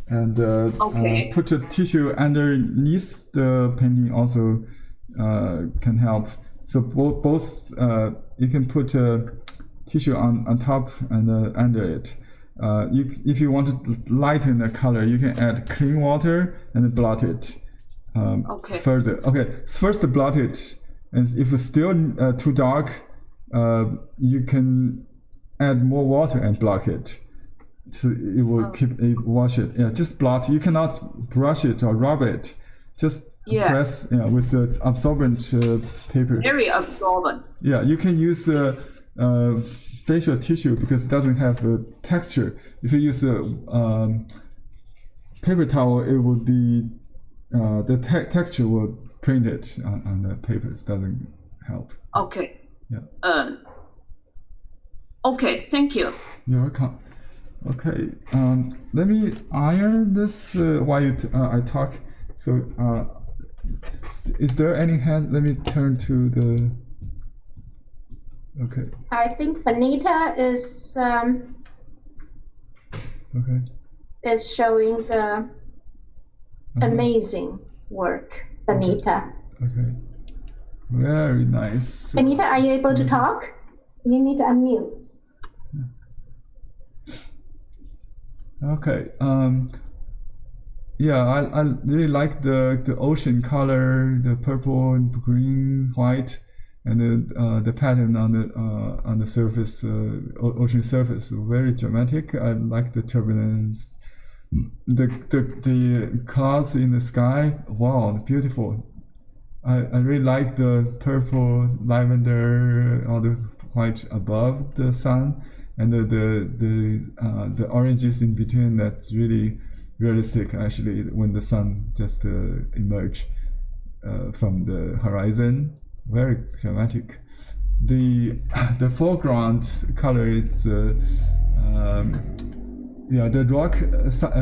and put a tissue underneath the painting also can help. So both you can put a tissue on top and under it. If you want to lighten the color, you can add clean water and blot it further. Okay, first blot it, and if it's still too dark, you can add more water and block it. So it will wash it. Yeah, just blot. You cannot brush it or rub it. Just press with the absorbent paper. Very absorbent. Yeah, you can use facial tissue because it doesn't have a texture. If you use a paper towel, it will be the texture will print it on the paper. It doesn't help. Okay. Yeah. Okay. Thank you. You're welcome. Okay. Let me iron this while I talk. So, is there any hand? Let me turn to the. Okay. I think Benita is is showing the amazing work. Benita. Okay. Very nice. Benita, are you able to talk? You need to unmute. Okay. Yeah, I really like the ocean color, the purple, green, white, and the pattern on the surface, ocean surface. Very dramatic. I like the turbulence, the clouds in the sky. Wow, beautiful. I really like the purple, lavender, all the white above the sun, and the oranges in between. That's really realistic, actually, when the sun just emerge from the horizon. Very dramatic. The foreground color, it's the rock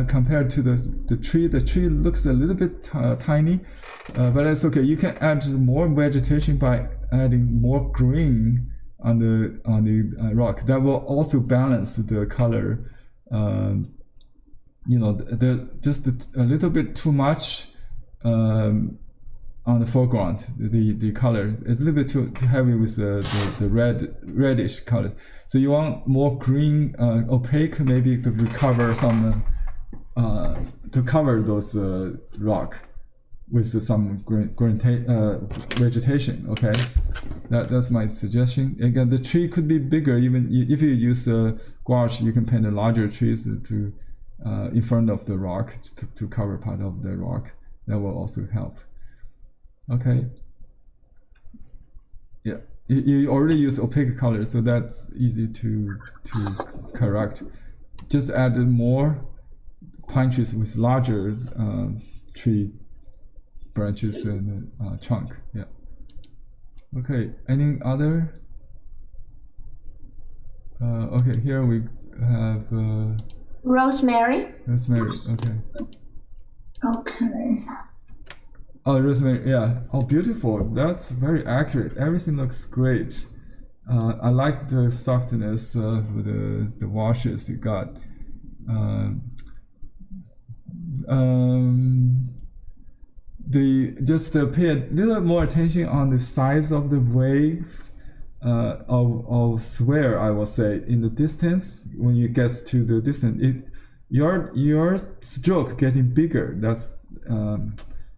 compared to the tree. The tree looks a little bit tiny, but it's okay. You can add more vegetation by adding more green on the rock. That will also balance the color. Just a little bit too much on the foreground. The color is a little bit too heavy with the reddish colors. So you want more green, opaque, maybe to recover some to cover those rock with some green vegetation. Okay, that's my suggestion. Again, the tree could be bigger. Even if you use gouache, you can paint larger trees to in front of the rock to cover part of the rock. That will also help. Okay. Yeah, you already use opaque color, so that's easy to correct. Just add more pine trees with larger tree branches and trunk. Yeah. Okay. Any other? Okay. Here we have Rosemary. Rosemary. Okay. Okay. Oh, Rosemary, yeah. Oh, beautiful. That's very accurate. Everything looks great. I like the softness with the washes you got. Just pay a little more attention on the size of the wave of swirl, I will say, in the distance. When you get to the distance, your stroke getting bigger.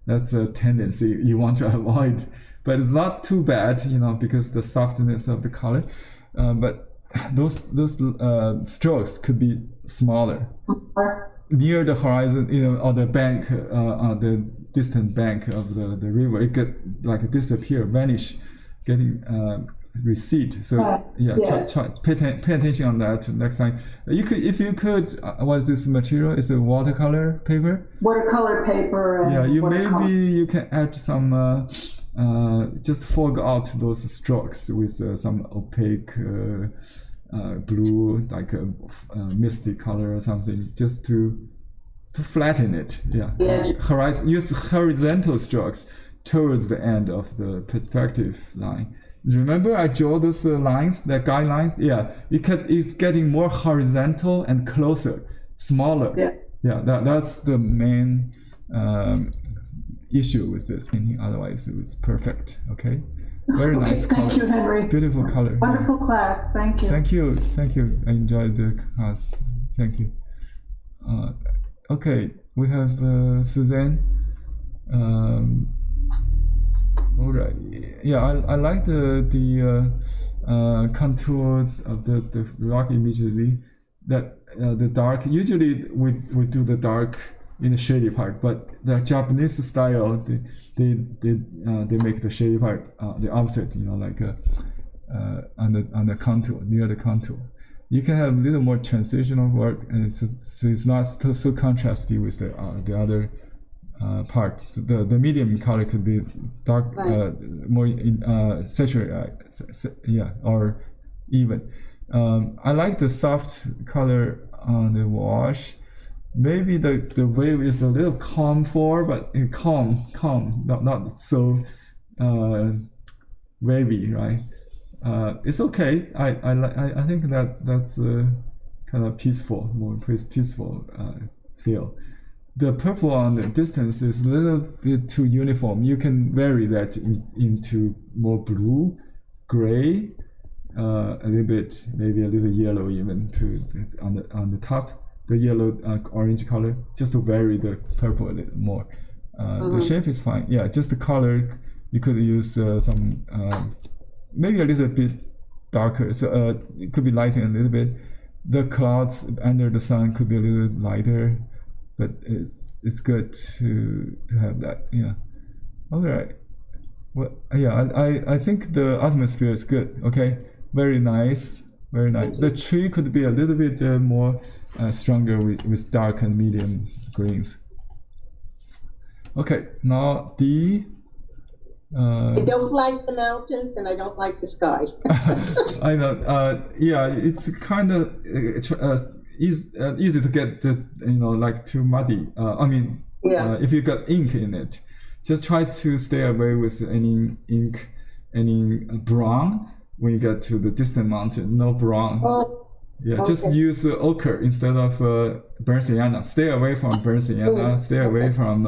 That's a tendency you want to avoid, but it's not too bad, because the softness of the color. But those strokes could be smaller near the horizon, or the bank, the distant bank of the river. It could like disappear, vanish, getting recede. So yes. try pay attention on that next time. If you could, what's this material? It's a watercolor paper. Watercolor paper. And maybe you can add some just fog out those strokes with some opaque blue, like a misty color or something, just to flatten it. Yeah. Use horizontal strokes towards the end of the perspective line. Remember I drew those lines, the guidelines? Yeah, it's getting more horizontal and closer, smaller. Yeah, that's the main issue with this painting. Otherwise, it's perfect. Okay, very nice color. Thank you, Henry. Beautiful color. Wonderful class. Thank you. Thank you. I enjoyed the class. Thank you. Okay, we have Suzanne. All right. Yeah, I like the contour of the rock immediately. That the dark. Usually we do the dark in the shady part, but the Japanese style, they make the shady part the opposite. Like on the contour, near the contour. You can have a little more transitional work, and it's not so contrasty with the other part. The medium color could be dark, more saturated, or even. I like the soft color on the wash. Maybe the wave is a little calm but calm, not so wavy, right? It's okay. I think that's kind of peaceful, more peaceful feel. The purple on the distance is a little bit too uniform. You can vary that into more blue, gray, a little bit, maybe a little yellow even on the top, the yellow orange color, just to vary the purple a little more. The shape is fine. Yeah, just the color. You could use some maybe a little bit darker. So it could be lighting a little bit. The clouds under the sun could be a little lighter. But it's good to have that. Yeah. All right. Well, yeah. I think the atmosphere is good. Okay. Very nice. Very nice. The tree could be a little bit more stronger with dark and medium greens. Okay. Now D. I don't like the mountains and I don't like the sky. I know. Yeah. It's kind of. Easy to get like too muddy. If you got ink in it, just try to stay away with any ink, any brown when you get to the distant mountain. No brown. Yeah, okay. Just use ochre instead of burnt sienna. Stay away from burnt sienna. Stay away from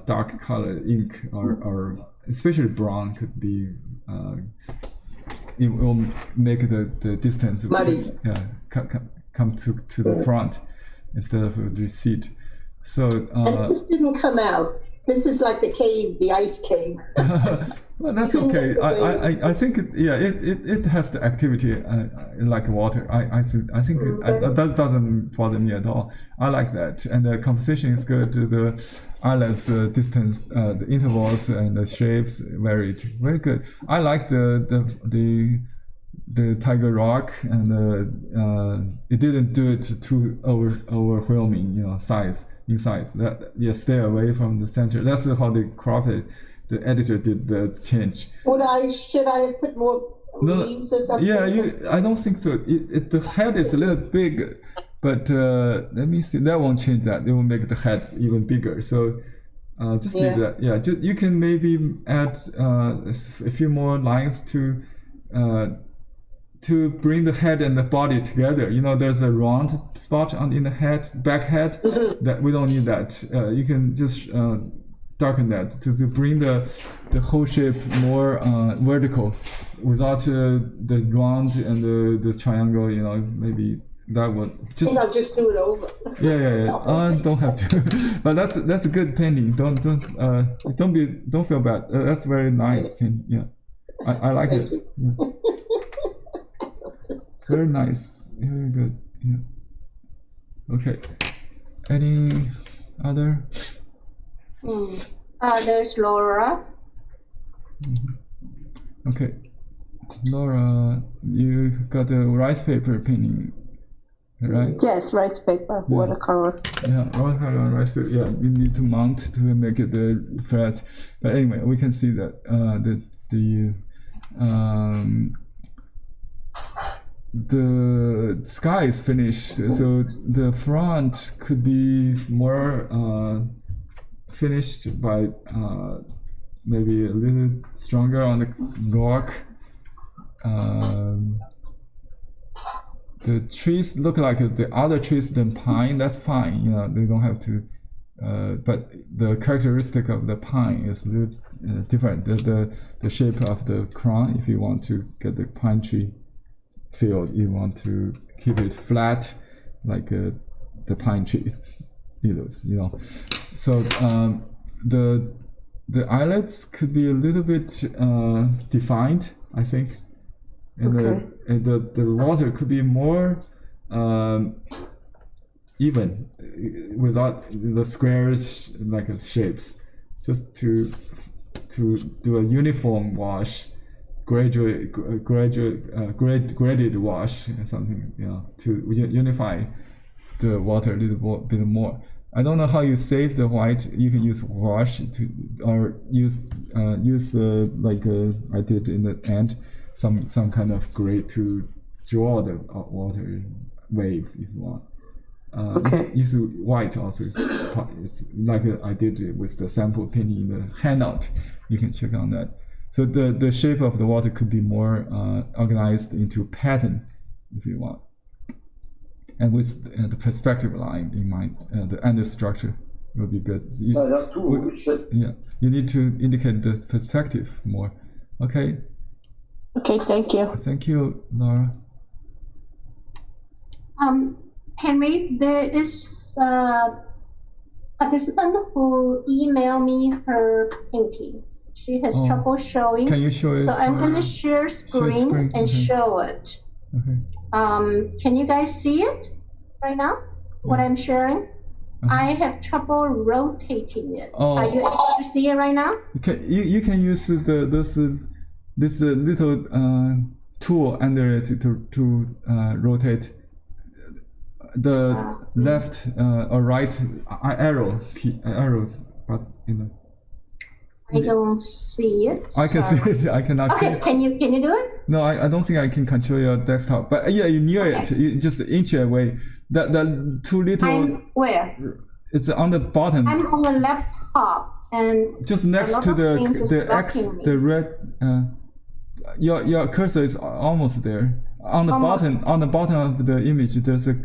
dark colored ink or especially brown could be. It will make the distance come to the front instead of recede. So and this didn't come out. This is like the cave, the ice cave. Well, that's okay. I think it has the activity like water. I think that doesn't bother me at all. I like that, and the composition is good. The islands distance, the intervals and the shapes varied, very good. I like the Tiger Rock, and it didn't do it too overwhelming, size. That stay away from the center. That's how they cropped it. The editor did the change. Should I have put more leaves or something? Yeah, I don't think so. The head is a little big, but let me see. That won't change that. It will make the head even bigger. So just leave that. Yeah, you can maybe add a few more lines to bring the head and the body together. There's a round spot in the back head. That we don't need that. You can just darken that to bring the whole shape more vertical, without the round and the triangle. Maybe that would just. I think I'll just do it over. Yeah. Don't have to. But that's a good painting. Don't feel bad. That's very nice painting. Yeah, I like it. Yeah. Very nice. Very good. Yeah. Okay. Any other? There's Laura. Okay. Laura, you got a rice paper painting, right? Yes, rice paper, watercolor. Yeah, watercolor and rice paper. Yeah, you need to mount to make it flat. But anyway, we can see that the sky is finished, so the front could be more finished by maybe a little stronger on the rock. The trees look like the other trees than pine. That's fine. They don't have to. But the characteristic of the pine is a little different. The shape of the crown. If you want to get the pine tree feel, you want to keep it flat, like the pine tree needles. So the eyelets could be a little bit defined, I think, and the water could be more even without the squarish like shapes, just to do a uniform wash, graded wash or something, to unify the water a little bit more. I don't know how you save the white. You can use wash or use like I did in the end, some kind of gray to draw the water wave if you want. Okay. Use white also. It's like I did with the sample painting in the handout. You can check on that. So the shape of the water could be more organized into pattern if you want. And with the perspective line in mind, the under structure will be good. You need to indicate the perspective more. Okay. Okay, thank you. Thank you, Laura. Henry, there is a participant who emailed me her painting. She has trouble showing. Can you show it? So I'm going to share screen and show it. Okay. Can you guys see it right now? What I'm sharing? I have trouble rotating it. Are you able to see it right now? You can use this little tool under it to rotate the left or right arrow, but I don't see it. I can see it. I cannot. Okay, can you do it? No, I don't think I can control your desktop. But yeah, you near it. You just inch away. That too little. I'm where? It's on the bottom. I'm on the laptop and just next to the X, the red. Your cursor is almost there. On the bottom of the image, there's a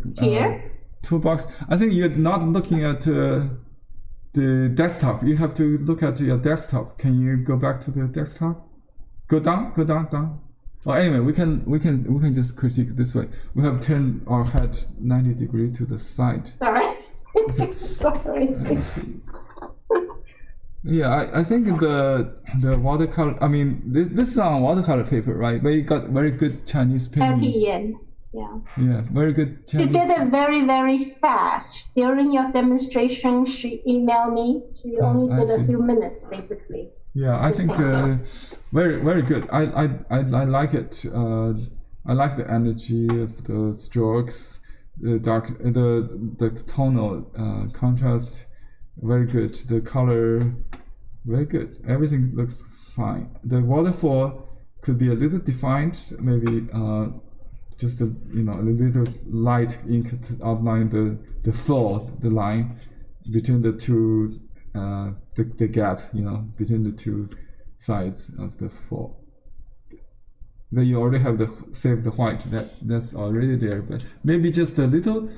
toolbox. I think you're not looking at the desktop. You have to look at your desktop. Can you go back to the desktop? Go down. Well, anyway, we can just critique this way. We have turned our head 90 degrees to the side. Sorry. Sorry. Let's see. Yeah, I think the watercolor. I mean, this is on watercolor paper, right? But you got very good Chinese painting. 30 yen. Yeah. Yeah, very good Chinese. You did it very, very fast. During your demonstration, she emailed me. She only did a few minutes, basically. Yeah, I think very, very good. I like it. I like the energy of the strokes, the dark, the tonal contrast. Very good. The color, very good. Everything looks fine. The waterfall could be a little defined, maybe just a little light ink to outline the flow, the line between the two, the gap, between the two sides of the fall. But you already have saved the white. That's already there. But maybe just a little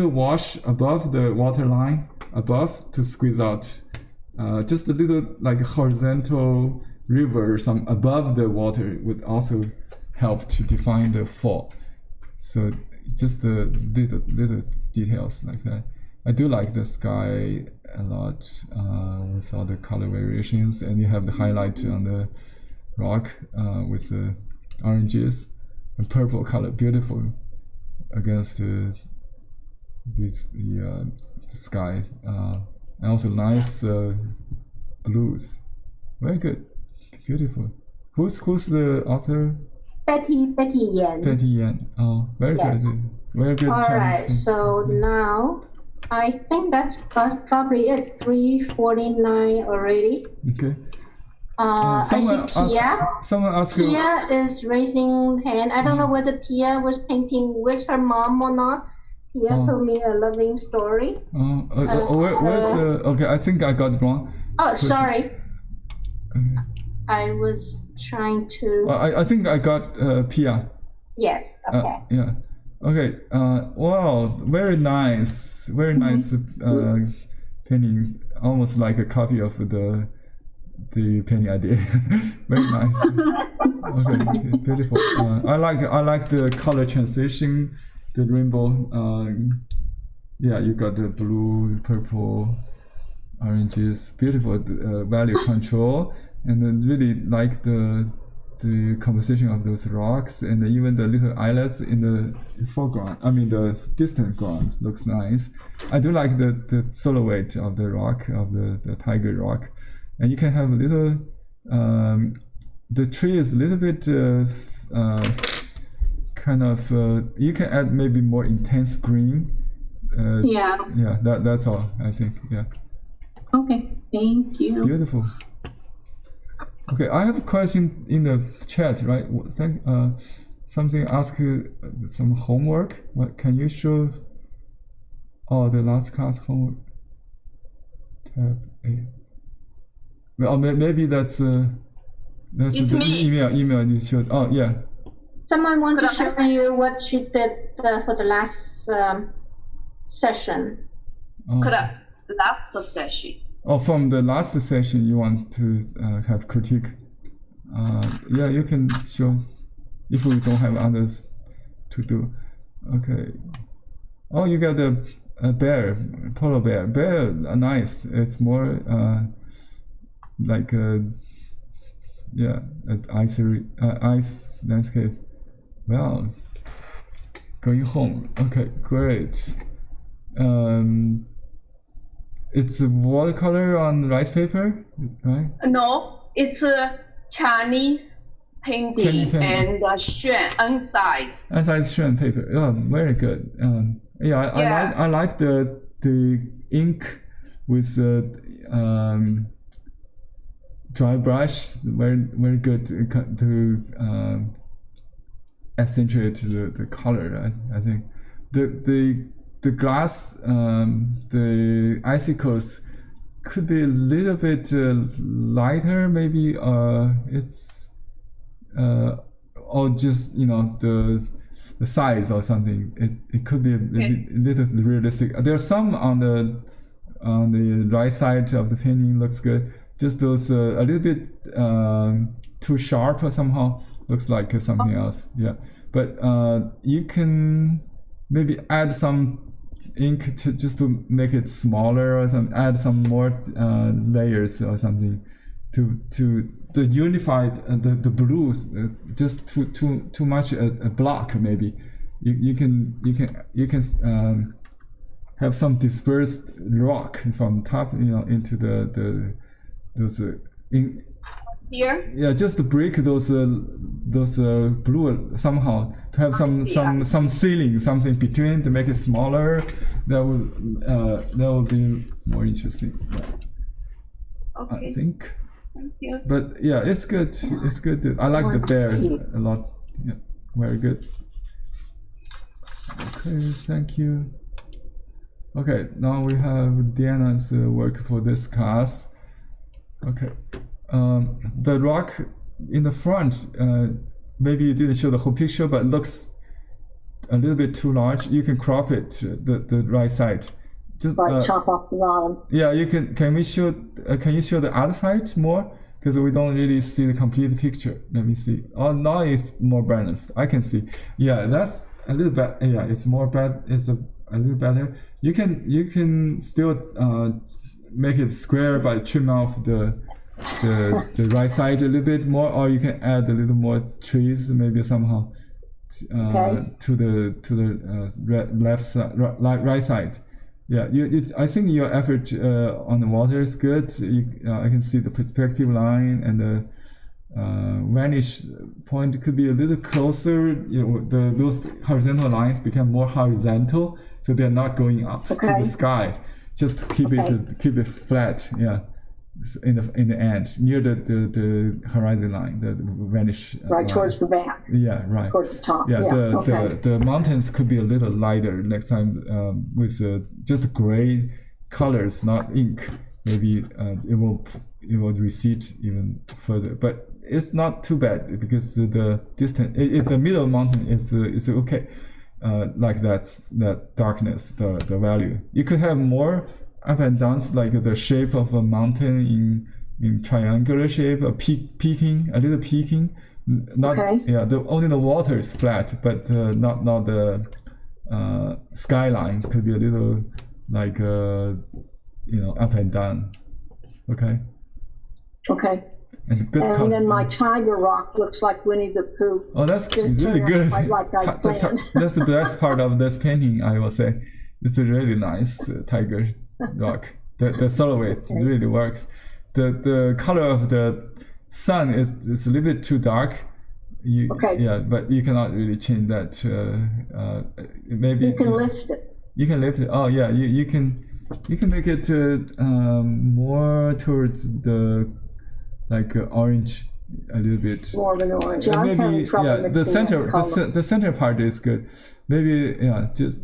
wash above the water line. Above to squeeze out just a little like horizontal river above the water would also help to define the fall. So just the little details like that. I do like the sky a lot with all the color variations, and you have the highlight on the rock with the oranges and purple color, beautiful against the sky, and also nice blues. Very good, beautiful. Who's the author? Betty Yan. Betty Yan. Oh, very good. Very good. All right. So now I think that's probably it. 3:49 already. Okay. Someone asked Pia is raising hand. I don't know whether Pia was painting with her mom or not. Pia told me a loving story. Where's okay, I think I got it wrong. Oh, sorry. Okay. I was trying to. I think I got Pia. Yes. Okay. Yeah. Okay. Wow. Very nice. Very nice painting. Almost like a copy of the painting I did. Very nice. Okay. Beautiful. I like the color transition. The rainbow, yeah, you got the blue, purple, oranges, beautiful value control, and then really like the the composition of those rocks, and even the little islets in the foreground. I mean, the distant ground looks nice. I do like the silhouette of the rock, of the tiger rock, and you can have a little. The tree is a little bit kind of. You can add maybe more intense green. Yeah. Yeah, that's all I think. Yeah. Okay. Thank you. Beautiful. Okay, I have a question in the chat, right? Something ask some homework. What can you show? Oh, the last class homework. Tab A. Well, maybe that's It's the me. email you showed. Oh yeah. Someone want to show you what she did for the last session. Oh. Last session. Oh, from the last session, you want to have critique. Yeah, you can show if we don't have others to do. Okay. Oh, you got a bear, polar bear. Bear, nice. It's more like yeah, an ice landscape. Well, going home. Okay, great. It's a watercolor on rice paper, right? No, it's a Chinese painting and unsize. Unsize Xuan paper. Oh, very good. Yeah, I like the ink with dry brush. Very good to accentuate the color. I think the glass, the icicles could be a little bit lighter, maybe it's or just the size or something. It could be a little realistic. There are some on the right side of the painting looks good. Just those a little bit too sharp or somehow looks like something else. Yeah, but you can maybe add some ink just to make it smaller, or add some more layers or something to the unified the blue, just too much a block maybe. You can have some dispersed rock from top into those here. Yeah, just to break those blue somehow, to have some ceiling, something between to make it smaller. That will be more interesting. Yeah. Okay. I think. Thank you. But yeah, it's good. It's good. I like the bear a lot. Yeah, very good. Okay, thank you. Okay, now we have Deanna's work for this class. Okay. The rock in the front, maybe you didn't show the whole picture, but looks a little bit too large. You can crop it to the right side. Just Chop off the bottom. yeah, you can. Can you show the other side more? Because we don't really see the complete picture. Let me see. Oh, now it's more balanced. I can see. Yeah, that's a little bit. Yeah, it's more bad. It's a little better. You can still make it square by trim off the right side a little bit more, or you can add a little more trees maybe somehow to the left side, right side. Yeah, I think your effort on the water is good. I can see the perspective line and the vanish point could be a little closer. Those horizontal lines become more horizontal, so they're not going up to the sky. Just keep it flat. Yeah. In the end, near the horizon line, the vanish line. Towards the back. Yeah, right. Towards the top. Yeah, the mountains could be a little lighter next time with just gray colors, not ink. Maybe it will recede even further, but it's not too bad because the distance, the middle mountain is okay. Like that darkness, the value. You could have more up and downs, like the shape of a mountain in triangular shape, a little peaking. Not only the water is flat, but not the skyline could be a little like up and down. Okay. and good And color. then my tiger rock looks like Winnie the Pooh. Oh, that's Didn't really turn out good. quite like I planned. That's the best part of this painting, I will say. It's a really nice tiger rock. The silhouette really works. The color of the sun is a little bit too dark. Okay. Yeah, but you cannot really change that. Maybe You can lift it. You can lift it. Oh yeah, you can make it more towards the like orange a little bit. More of an orange. I was having trouble yeah, mixing the center colors. the center part is good. Maybe just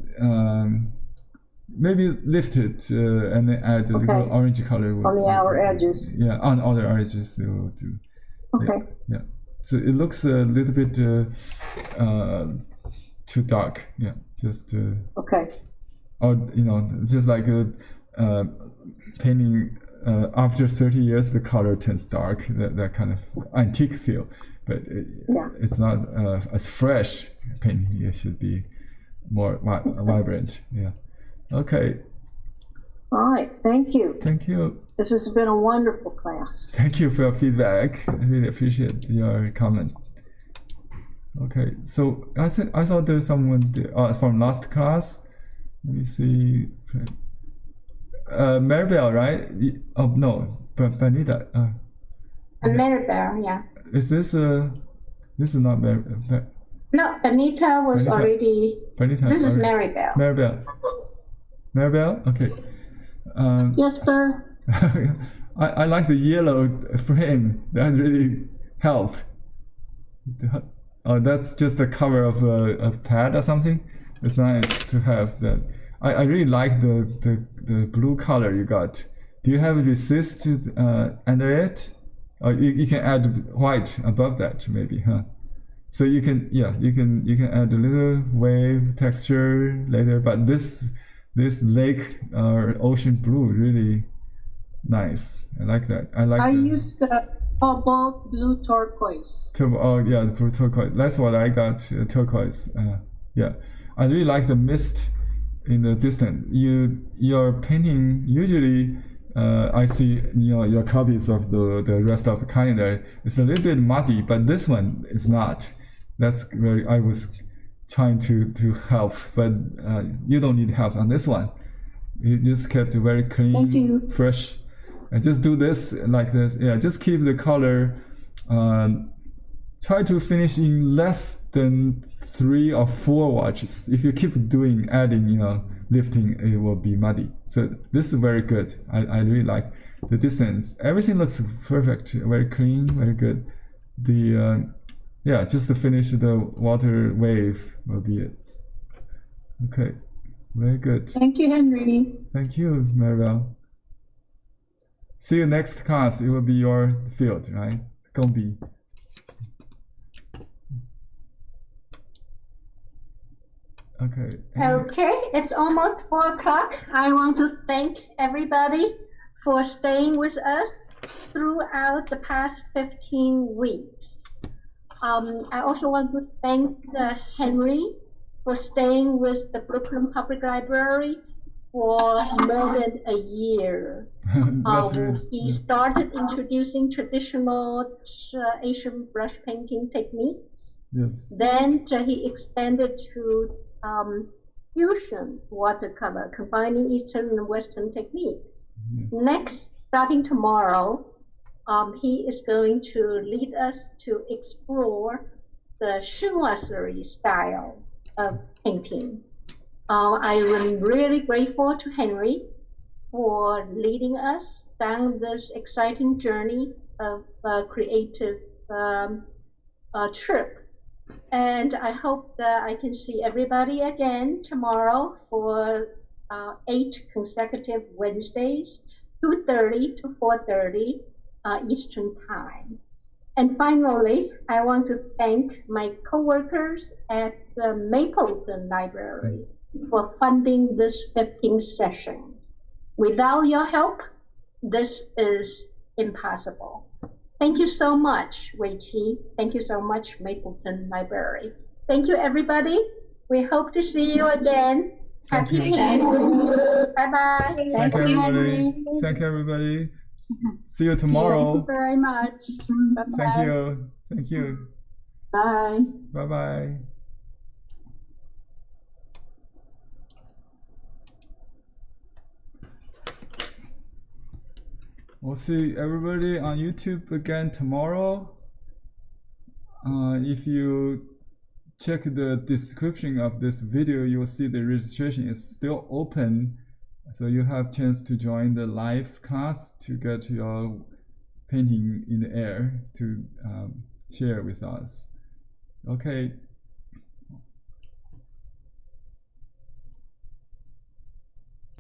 maybe lift it and then add a little orange color on the outer edges. Yeah, on outer edges it will do. Okay. Yeah. So it looks a little bit too dark. Yeah, just Okay. or just like painting after 30 years the color turns dark, that kind of antique feel, but it's not as fresh painting. It should be more vibrant. Yeah. Okay. All right. Thank you. Thank you. This has been a wonderful class. Thank you for your feedback. I really appreciate your comment. Okay, so I thought there's someone from last class. Let me see. Maribel, right? Oh no, Benita. Maribel, yeah. Is this this is not Maribel. No, Benita was already. Benita. This is Maribel. Maribel. Okay. Yes, sir. I like the yellow frame. That really helped. Oh, that's just the cover of a pad or something. It's nice to have that. I really like the blue color you got. Do you have resist under it? Or you can add white above that maybe, huh? So you can add a little wave texture later. But this lake or ocean blue really nice. I like that. I used the cobalt blue turquoise. Oh yeah, the blue turquoise. That's what I got. Turquoise. Yeah, I really like the mist in the distance. Your painting usually. I see your copies of the rest of the calendar. It's a little bit muddy, but this one is not. That's where I was trying to help, but you don't need help on this one. You just kept it very clean, fresh. And just do this like this. Yeah, just keep the color. Try to finish in less than 3 or 4 washes. If you keep adding, lifting, it will be muddy. So this is very good. I really like the distance. Everything looks perfect, very clean, very good. Just to finish the water wave will be it. Okay, very good. Thank you, Henry. Thank you, Maribel. See you next class. It will be your field, right? Gombi. Okay. Okay, it's almost 4 o'clock. I want to thank everybody for staying with us throughout the past 15 weeks. I also want to thank Henry for staying with the Brooklyn Public Library for more than a year. He started introducing traditional Asian brush painting techniques. Yes. Then he expanded to fusion watercolor, combining Eastern and Western techniques. Next, starting tomorrow, he is going to lead us to explore the chinoiserie style of painting. I am really grateful to Henry for leading us down this exciting journey of creative trip. And I hope that I can see everybody again tomorrow for 8 consecutive Wednesdays, 2:30 to 4:30 Eastern Time. And finally, I want to thank my coworkers at the Mapleton Library for funding this 15th session. Without your help, this is impossible. Thank you so much, Wei-Qi. Thank you so much, Mapleton Library. Thank you, everybody. We hope to see you again. Thank you. Happy painting. Bye-bye. Thank you, everybody. Thank you, everybody. See you tomorrow. Thank you very much. Bye-bye. Thank you. Thank you. Bye. Bye-bye. We'll see everybody on YouTube again tomorrow. If you check the description of this video, you will see the registration is still open. So you have chance to join the live class to get your painting in the air to share with us. Okay.